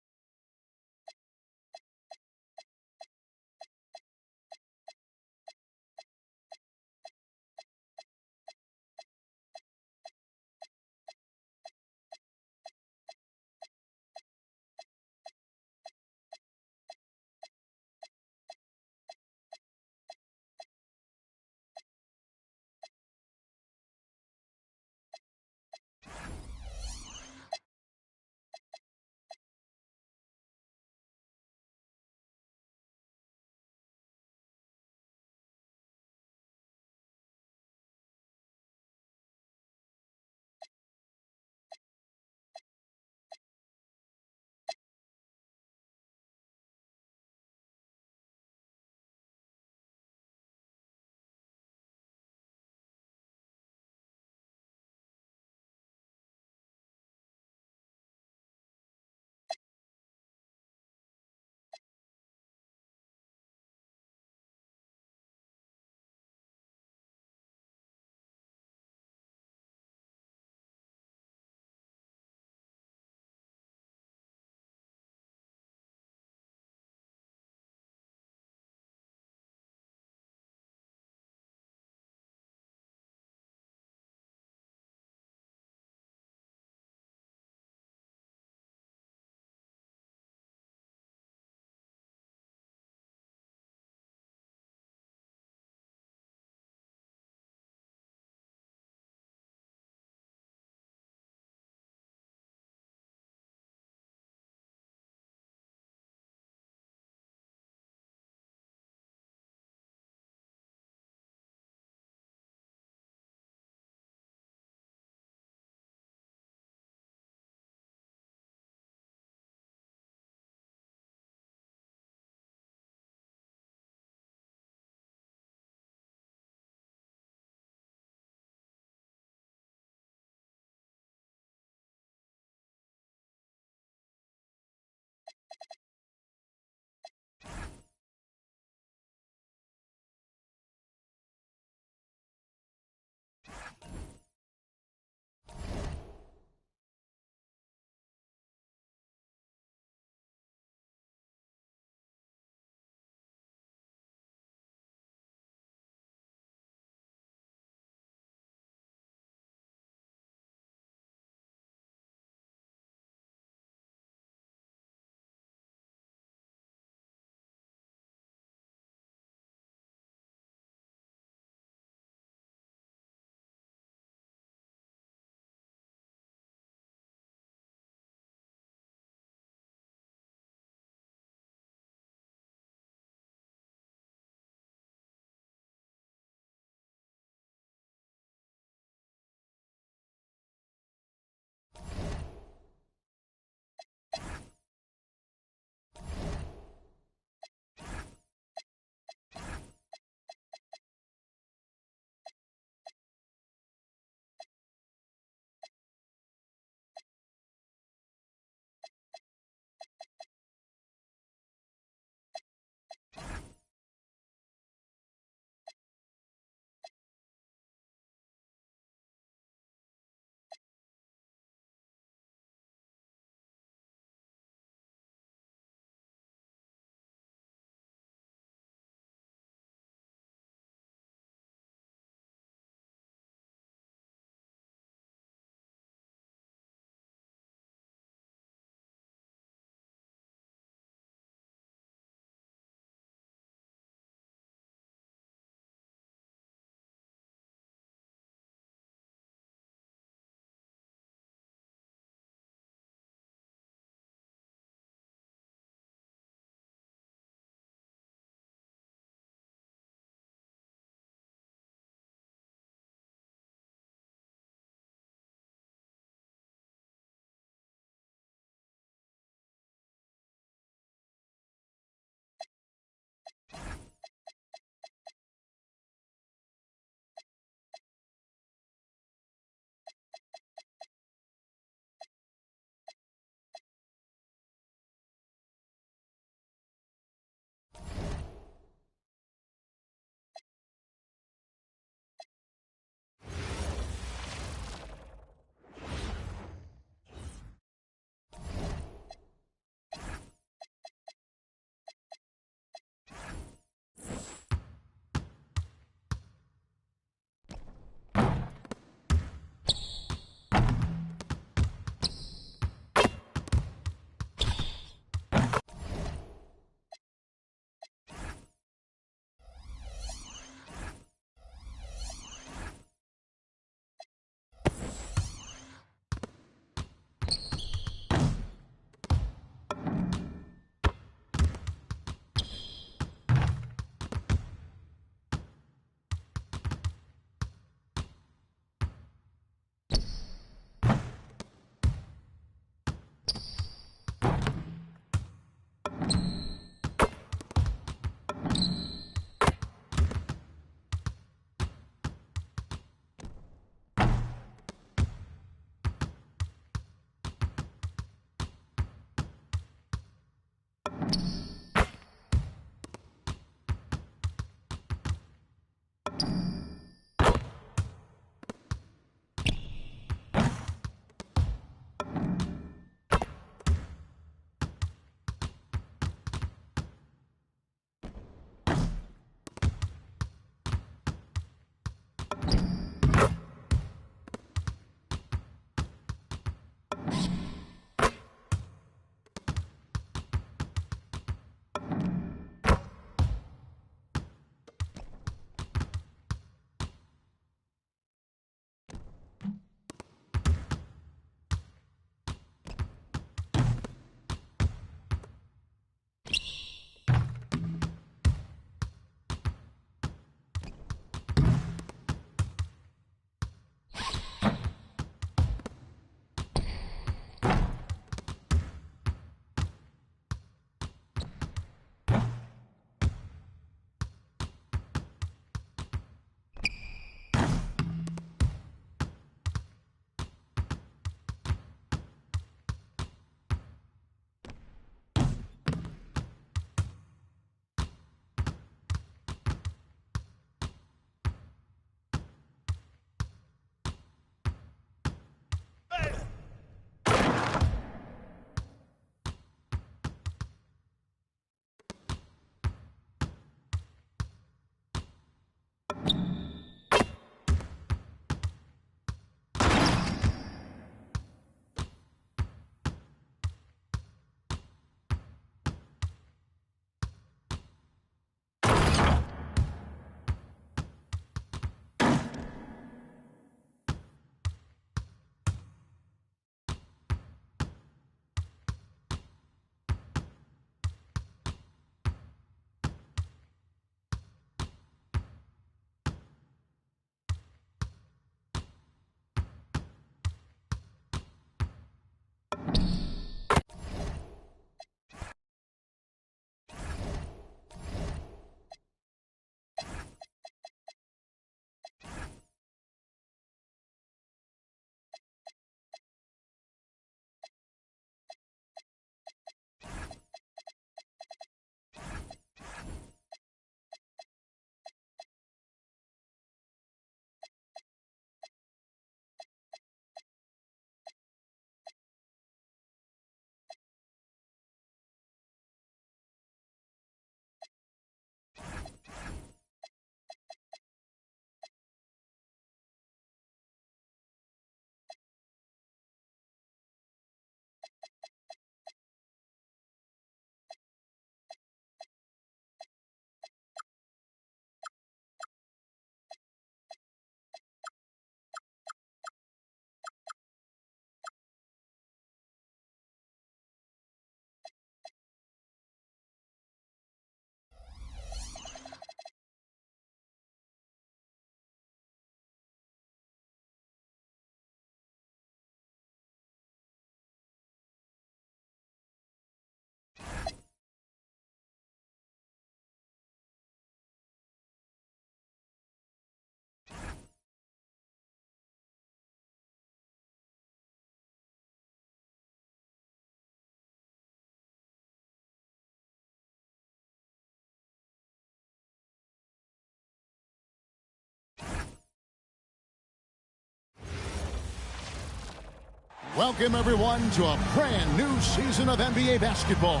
Welcome, everyone, to a brand new season of NBA basketball.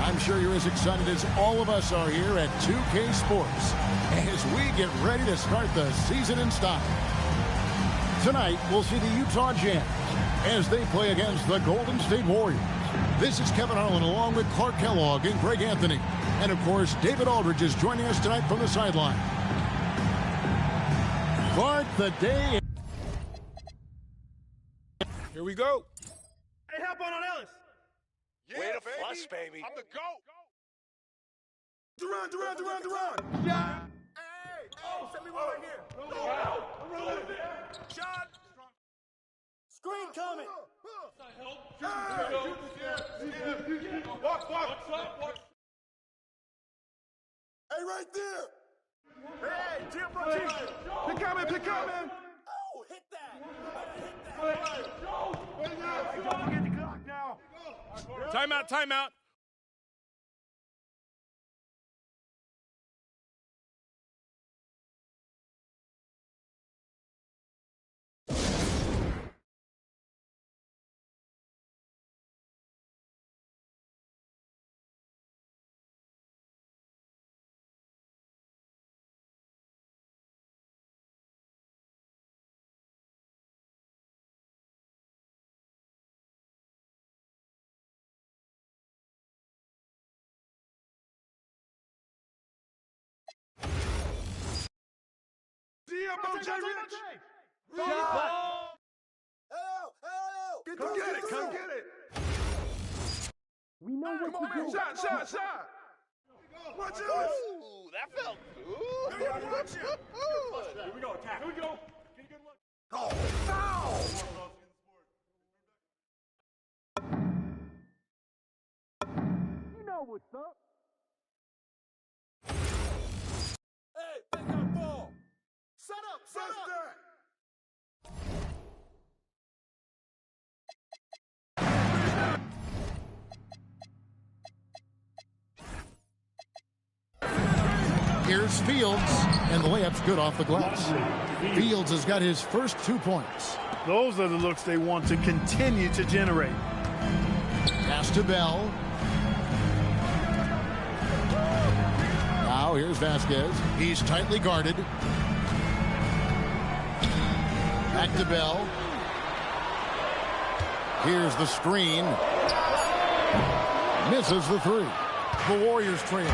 I'm sure you're as excited as all of us are here at 2K Sports as we get ready to start the season in style. Tonight, we'll see the Utah Jazz as they play against the Golden State Warriors. This is Kevin Harlan along with Clark Kellogg and Greg Anthony. And, of course, David Aldridge is joining us tonight from the sideline. Clark, the day. Here we go. Hey, help on Ellis. Yeah, way to flush, baby. I'm the GOAT. Duran. Yeah. Hey. Oh, send me one right here. No. Shot. Screen coming. Walk. Hey, right there. Hey, Jim from Chief. Pick coming. Oh, hit that. Don't forget the clock now. Timeout. Come get it. We know what to do. Shot. Watch it. Ooh, that felt good. Here we go. Attack. Here we go. Get a good look. Oh, foul. You know what's up. Hey, pick that ball. Set up. Here's Fields, and the layup's good off the glass. Fields has got his first 2 points. Those are the looks they want to continue to generate. Pass to Bell. Now here's Vasquez. He's tightly guarded. Back to Bell. Here's the screen. Misses the three. The Warriors trail.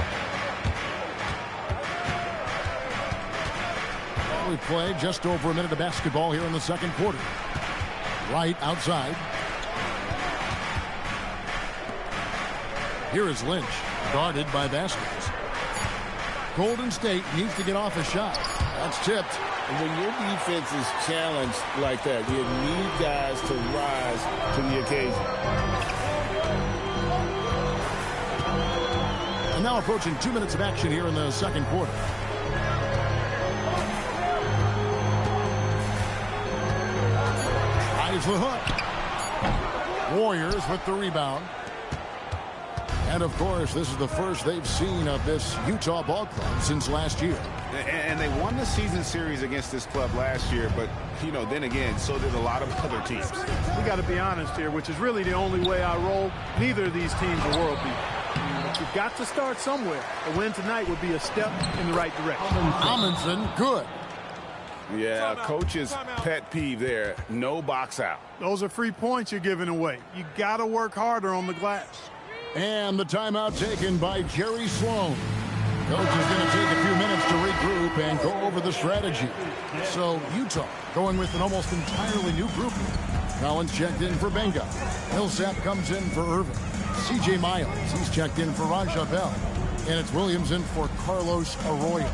We play just over a minute of basketball here in the second quarter. Right outside. Here is Lynch, guarded by Vasquez. Golden State needs to get off a shot. That's tipped. And when your defense is challenged like that, you need guys to rise to the occasion. And now approaching 2 minutes of action here in the second quarter. The hook. Warriors with the rebound. And, of course, this is the first they've seen of this Utah ball club since last year. And they won the season series against this club last year, but, then again, so did a lot of other teams. We got to be honest here, which is really the only way I roll. Neither of these teams are world beaters. But you've got to start somewhere. A win tonight would be a step in the right direction. Amundsen, good. Yeah, coach's pet peeve there. No box out. Those are free points you're giving away. You got to work harder on the glass. And the timeout taken by Jerry Sloan. Coach is going to take a few minutes to regroup and go over the strategy. So Utah going with an almost entirely new group. Collins checked in for Benga. Millsap comes in for Irvin. C.J. Miles, he's checked in for Raja Bell. And it's Williams in for Carlos Arroyo.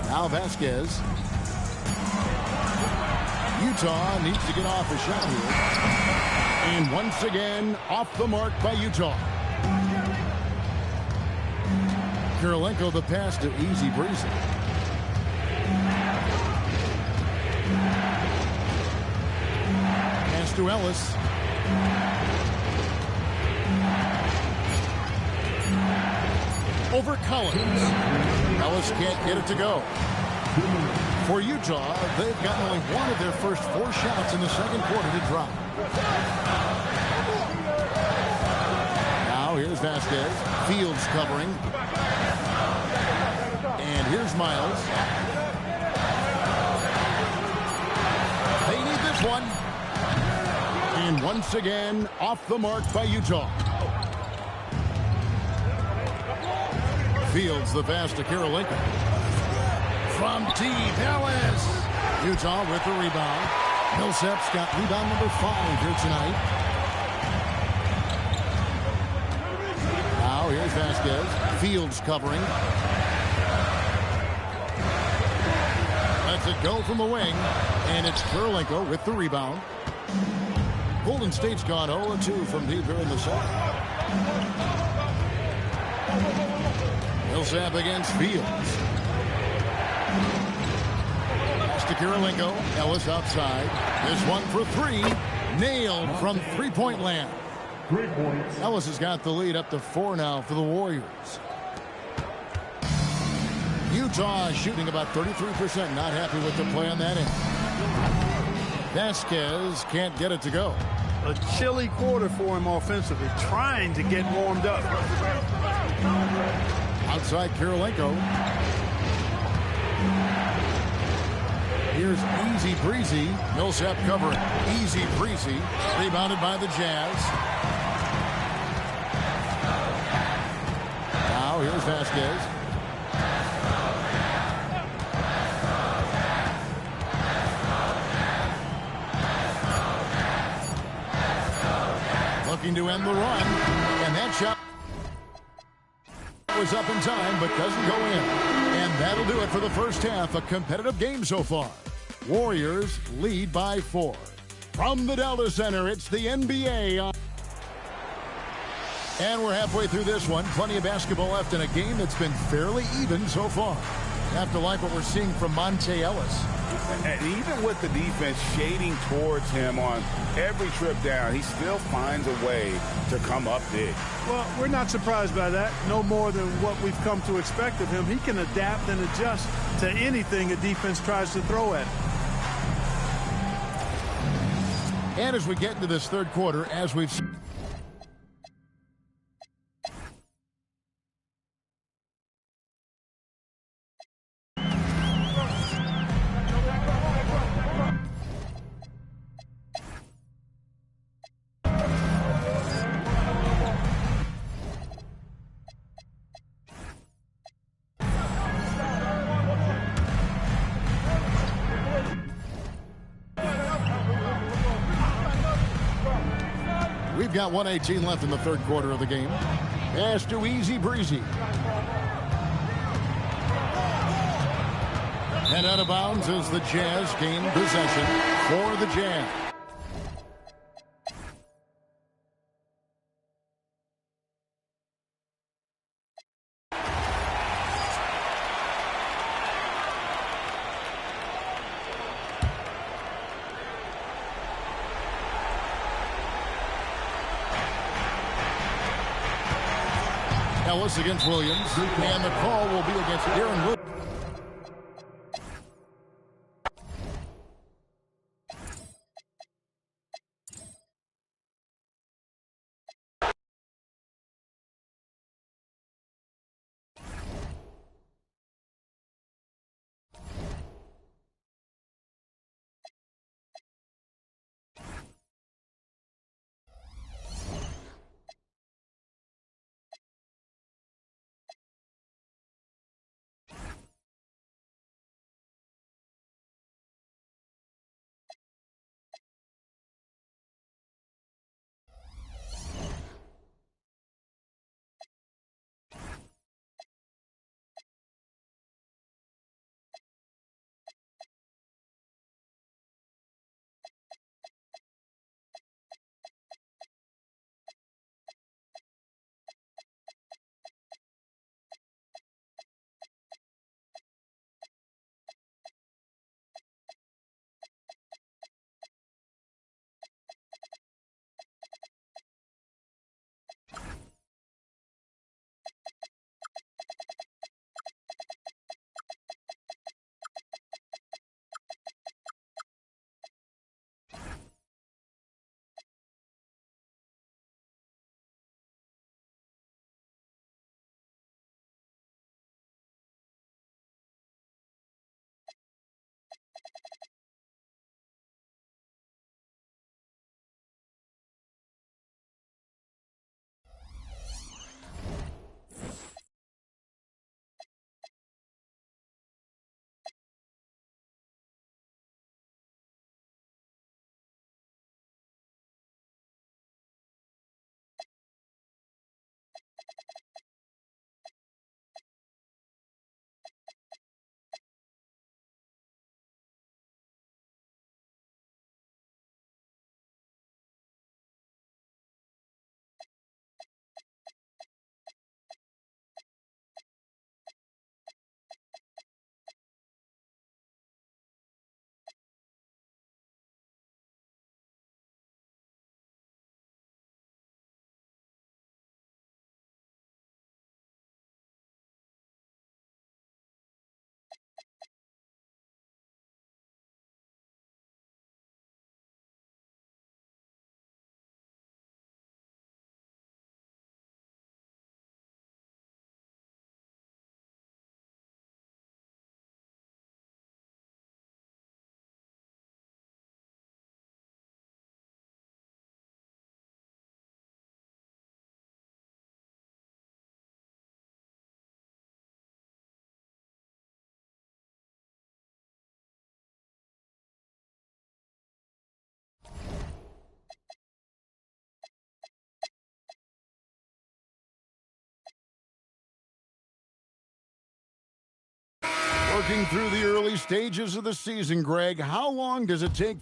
Now Vasquez. Utah needs to get off a shot here. And once again, off the mark by Utah. Kirilenko the pass to Easy Breezy. Pass to Ellis. Over Collins. Ellis can't get it to go. For Utah, they've gotten only one of their first 4 shots in the second quarter to drop. Now here's Vasquez. Fields covering. And here's Miles. They need this one. And once again, off the mark by Utah. Fields the pass to Kirilenko. From deep, Ellis. Utah with the rebound. Millsap's got rebound number 5 here tonight. Now here's Vasquez. Fields covering. Lets it go from the wing. And it's Kirilenko with the rebound. Golden State's gone 0-2 from deep here in the second. Millsap against Fields. Pass to Kirilenko. Ellis outside. This one for 3. Nailed from three-point land. 3 points. Ellis has got the lead up to 4 now for the Warriors. Utah shooting about 33%. Not happy with the play on that end. Vasquez can't get it to go. A chilly quarter for him offensively, trying to get warmed up. Outside Kirilenko. Here's Easy Breezy. Millsap covering. Easy Breezy. Rebounded by the Jazz. Now here's Vasquez. Looking to end the run. And that shot was up in time, but doesn't go in. And that'll do it for the first half. A competitive game so far. Warriors lead by 4. From the Delta Center, it's the NBA. And we're halfway through this one. Plenty of basketball left in a game that's been fairly even so far. You have to like what we're seeing from Monte Ellis. And even with the defense shading towards him on every trip down, he still finds a way to come up big. Well, we're not surprised by that. No more than what we've come to expect of him. He can adapt and adjust to anything a defense tries to throw at him. And as we get into this third quarter, as we've seen, we've got 1:18 left in the third quarter of the game. Pass to Easy Breezy. And out of bounds as the Jazz gain possession for the Jazz. Ellis against Williams, and the call will be against Aaron Williams. Working through the early stages of the season, Greg, how long does it take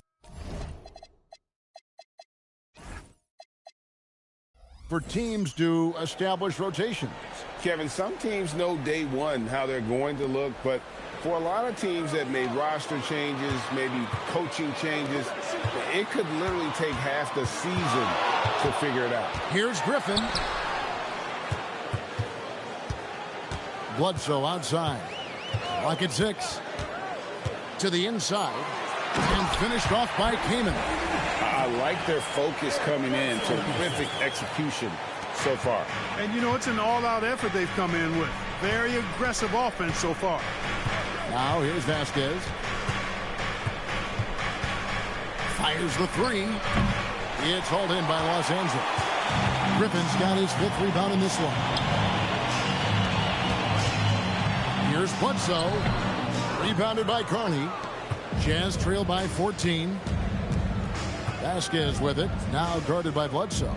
for teams to establish rotations? Kevin, some teams know day one how they're going to look, but for a lot of teams that made roster changes, maybe coaching changes, it could literally take half the season to figure it out. Here's Griffin. Bledsoe outside. Lock at 6. To the inside. And finished off by Kaman. I like their focus coming in. Terrific execution so far. And, you know, it's an all-out effort they've come in with. Very aggressive offense so far. Now here's Vasquez. Fires the 3. It's hauled in by Los Angeles. Griffin's got his 5th rebound in this one. Here's Bledsoe. Rebounded by Carney. Jazz trail by 14. Vasquez with it. Now guarded by Bledsoe.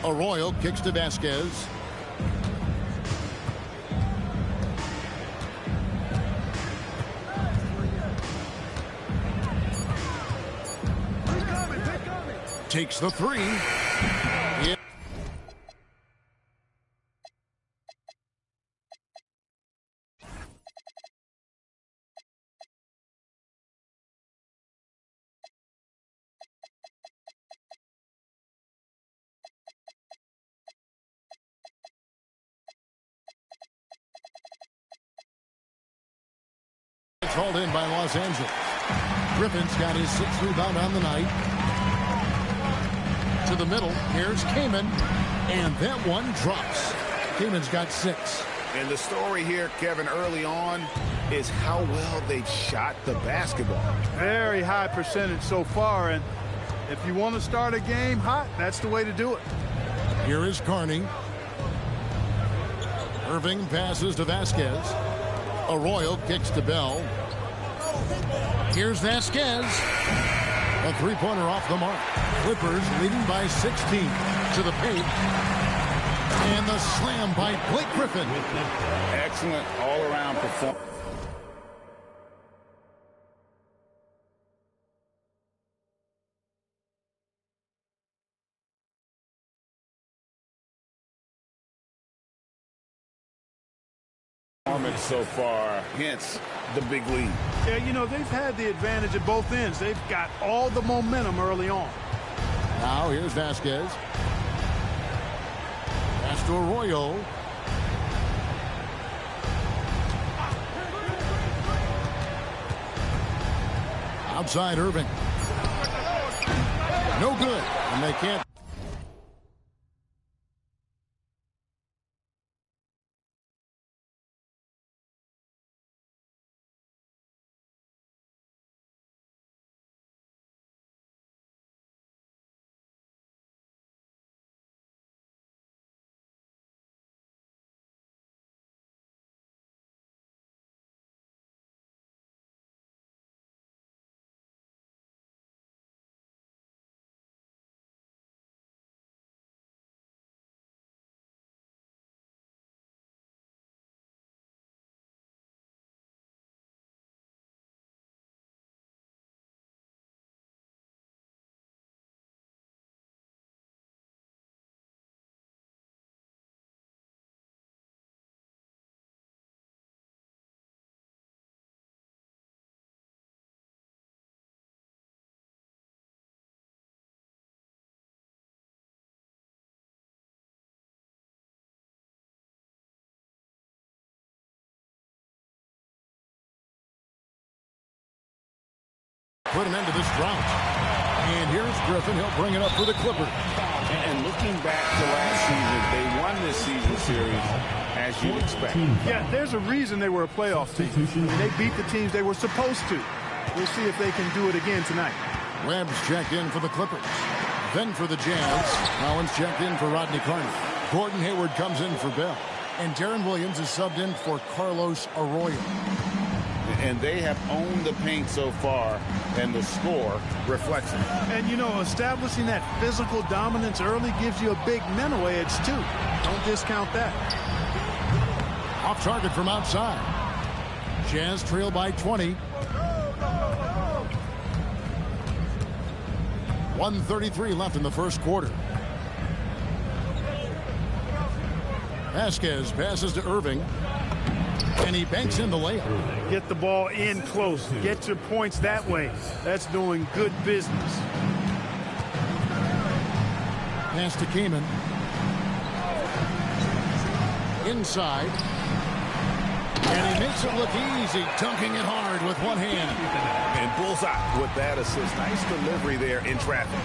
Arroyo kicks to Vasquez. Takes the 3. It's hauled in by Los Angeles. Griffin's got his 6th rebound on the night. To the middle, here's Kaman, and that one drops. Kaman's got 6. And the story here, Kevin, early on is how well they shot the basketball. Very high percentage so far, and if you want to start a game hot, that's the way to do it. Here is Carney. Irving passes to Vasquez. Arroyo kicks to Bell. Here's Vasquez. A 3-pointer off the mark. Clippers leading by 16 to the paint. And the slam by Blake Griffin. Excellent all-around performance. So far, hence the big lead. Yeah, you know, they've had the advantage at both ends. They've got all the momentum early on. Now here's Vasquez. Pass to Arroyo. Outside Irving. No good, and they can't. Put an end to this drought. And here's Griffin. He'll bring it up for the Clippers. And looking back to last season, they won this season series as you'd expect. Yeah, there's a reason they were a playoff team. They beat the teams they were supposed to. We'll see if they can do it again tonight. Webb's checked in for the Clippers. Then for the Jazz. Collins checked in for Rodney Carney. Gordon Hayward comes in for Bell. And Darren Williams is subbed in for Carlos Arroyo. And they have owned the paint so far, and the score reflects it. And, you know, establishing that physical dominance early gives you a big mental edge, too. Don't discount that. Off target from outside. Jazz trail by 20. 1:33 left in the first quarter. Vasquez passes to Irving. And he banks in the layup. Get the ball in close. Get your points that way. That's doing good business. Pass to Kamen. Inside. And he makes it look easy, dunking it hard with one hand. And bullseye with that assist. Nice delivery there in traffic.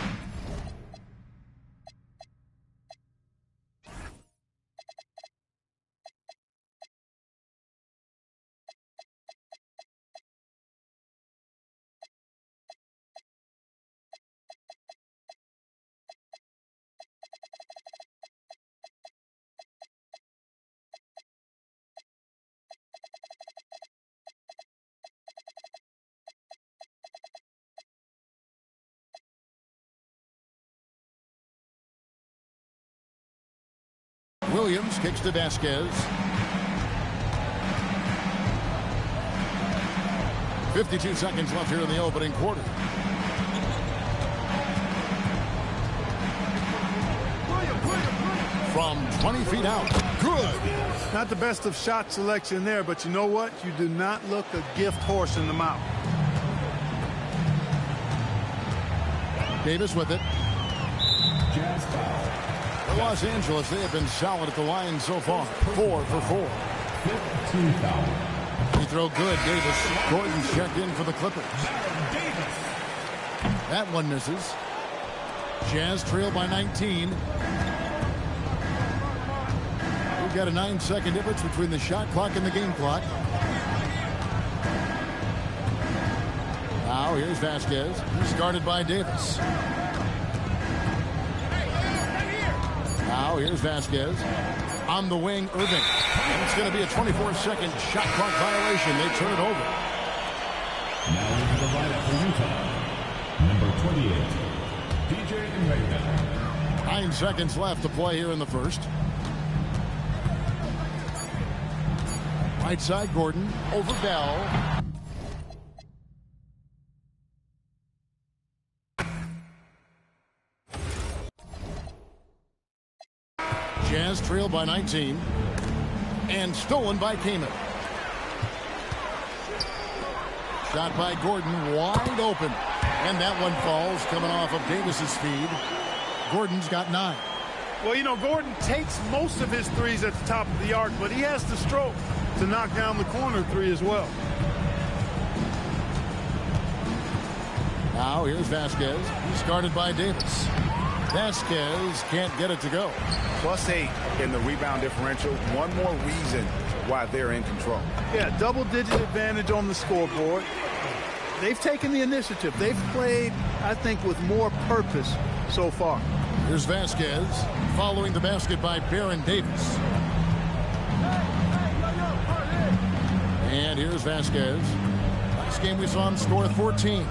Williams kicks to Vasquez. 52 seconds left here in the opening quarter. From 20 feet out. Good. Not the best of shot selection there, but you know what? You do not look a gift horse in the mouth. Davis with it. Los Angeles, they have been solid at the line so far. 4 for 4. Free throw good, Davis. Gordon checked in for the Clippers. That one misses. Jazz trail by 19. We've got a 9-second difference between the shot clock and the game clock. Now here's Vasquez. He's guarded by Davis. Now here's Vasquez. On the wing, Irving. And it's going to be a 24-second shot clock violation. They turn it over. Now into the lineup for Utah. Number 28, DJ Vega. 9 seconds left to play here in the first. Right side, Gordon. Over Bell. Jazz trail by 19. And stolen by Kamen. Shot by Gordon, wide open. And that one falls, coming off of Davis's speed. Gordon's got 9. Well, you know, Gordon takes most of his threes at the top of the arc, but he has the stroke to knock down the corner three as well. Now here's Vasquez. He's guarded by Davis. Vasquez can't get it to go. +8 in the rebound differential. One more reason why they're in control. Yeah, double-digit advantage on the scoreboard. They've taken the initiative. They've played, I think, with more purpose so far. Here's Vasquez following the basket by Baron Davis. And here's Vasquez. Last game we saw him score 14.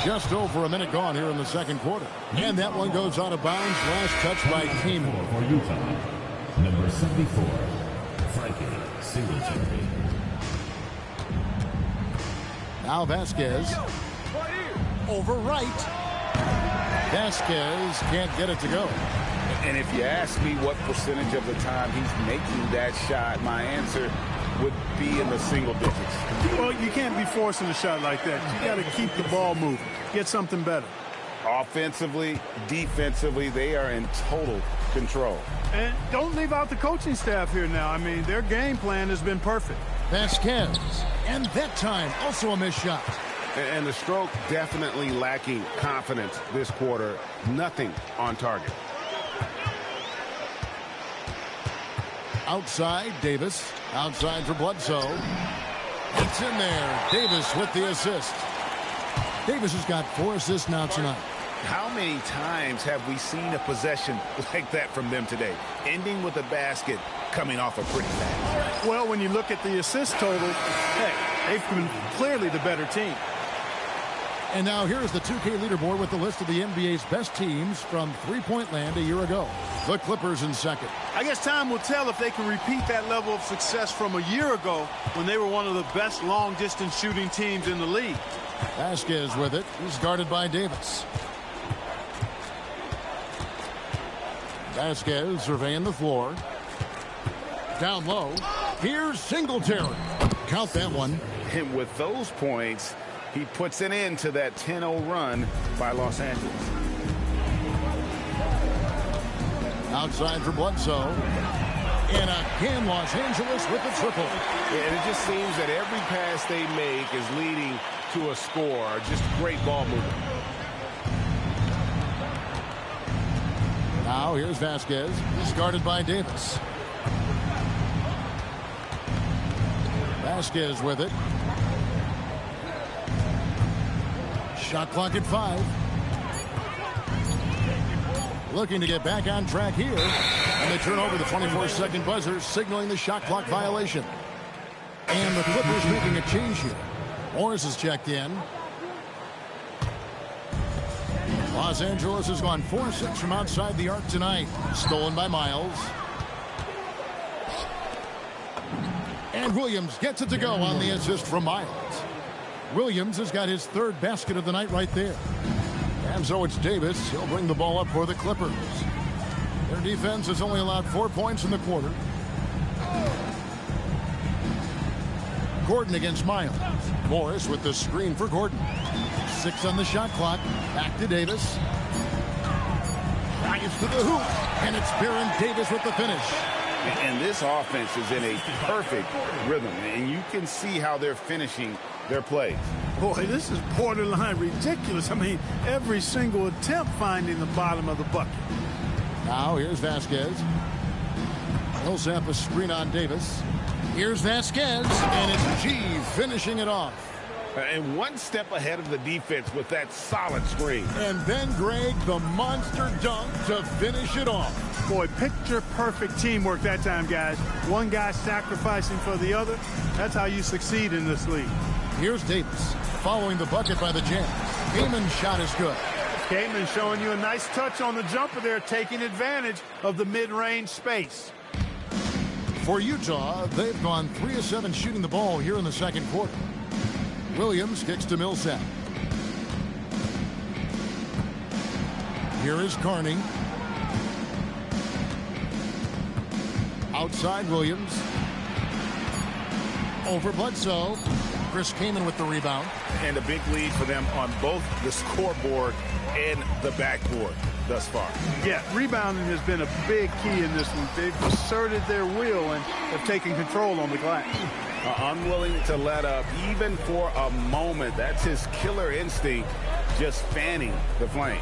Just over a minute gone here in the second quarter. And that one goes out of bounds. Last touch by Kamen. For Utah, number 74, Frankie Singletary. Now Vasquez. Over right. Vasquez can't get it to go. And if you ask me what percentage of the time he's making that shot, my answer would be in the single digits. Well, you can't be forcing a shot like that. You got to keep the ball moving. Get something better. Offensively, defensively, they are in total control. And don't leave out the coaching staff here now. I mean, their game plan has been perfect. Vasquez. And that time, also a missed shot. And the stroke definitely lacking confidence this quarter. Nothing on target. Outside, Davis. Outside for Bledsoe. It's in there. Davis with the assist. Davis has got 4 assists now tonight. How many times have we seen a possession like that from them today? Ending with a basket, coming off a pretty pass. Well, when you look at the assist total, hey, they've been clearly the better team. And now here's the 2K leaderboard with the list of the NBA's best teams from three-point land a year ago. The Clippers in second. I guess time will tell if they can repeat that level of success from a year ago when they were one of the best long-distance shooting teams in the league. Vasquez with it. He's guarded by Davis. Vasquez surveying the floor. Down low. Here's Singletary. Count that one. And with those points, he puts an end to that 10-0 run by Los Angeles. Outside for Bledsoe. And again, Los Angeles with the triple. Yeah, and it just seems that every pass they make is leading to a score. Just great ball movement. Now here's Vasquez. He's guarded by Davis. Vasquez with it. Shot clock at 5. Looking to get back on track here. And they turn over the 24-second buzzer, signaling the shot clock violation. And the Clippers making a change here. Morris is checked in. Los Angeles has gone 4-6 from outside the arc tonight. Stolen by Miles. And Williams gets it to go on the assist from Miles. Williams has got his third basket of the night right there. And so it's Davis. He'll bring the ball up for the Clippers. Their defense has only allowed 4 points in the quarter. Gordon against Miles. Morris with the screen for Gordon. 6 on the shot clock. Back to Davis. Drives to the hoop. And it's Baron Davis with the finish. And this offense is in a perfect rhythm. And you can see how they're finishing their plays. Boy, this is borderline ridiculous. I mean, every single attempt finding the bottom of the bucket. Now here's Vasquez. Millsap a screen on Davis. Here's Vasquez, and it's G finishing it off. And one step ahead of the defense with that solid screen. And then Greg, the monster dunk to finish it off. Boy, picture-perfect teamwork that time, guys. One guy sacrificing for the other. That's how you succeed in this league. Here's Davis following the bucket by the Jazz. Kaman's shot is good. Kaman showing you a nice touch on the jumper there, taking advantage of the mid-range space. For Utah, they've gone 3 of 7 shooting the ball here in the second quarter. Williams kicks to Millsap. Here is Carney. Outside Williams. Over Bledsoe. Chris Kaman with the rebound. And a big lead for them on both the scoreboard and the backboard thus far. Yeah, rebounding has been a big key in this one. They've asserted their will and have taken control on the glass. Unwilling to let up even for a moment. That's his killer instinct, just fanning the flame.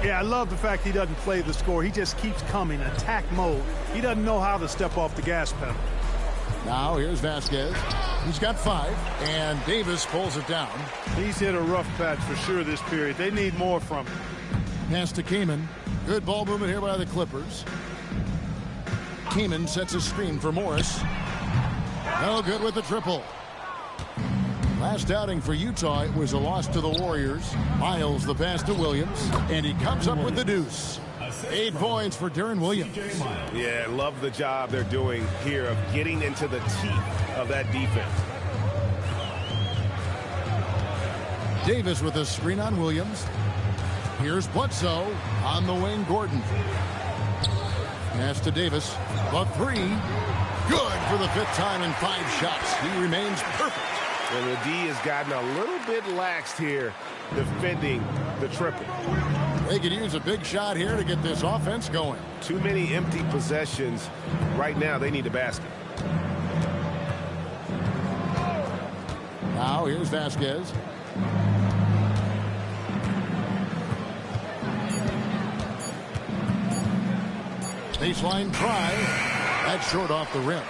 Yeah, I love the fact he doesn't play the score. He just keeps coming, attack mode. He doesn't know how to step off the gas pedal. Now here's Vasquez. He's got 5, and Davis pulls it down. He's hit a rough patch for sure this period. They need more from him. Pass to Kaman. Good ball movement here by the Clippers. Kaman sets a screen for Morris. No good with the triple. Last outing for Utah, it was a loss to the Warriors. Miles the pass to Williams, and he comes up with the deuce. 8 points for Deron Williams. Yeah, love the job they're doing here of getting into the teeth of that defense. Davis with a screen on Williams. Here's Bledsoe on the wing, Gordon. Pass to Davis. The 3. Good for the 5th time in 5 shots. He remains perfect. And the D has gotten a little bit laxed here defending the triple. They could use a big shot here to get this offense going. Too many empty possessions. Right now, they need a basket. Now here's Vasquez. Baseline try. That's short off the rim.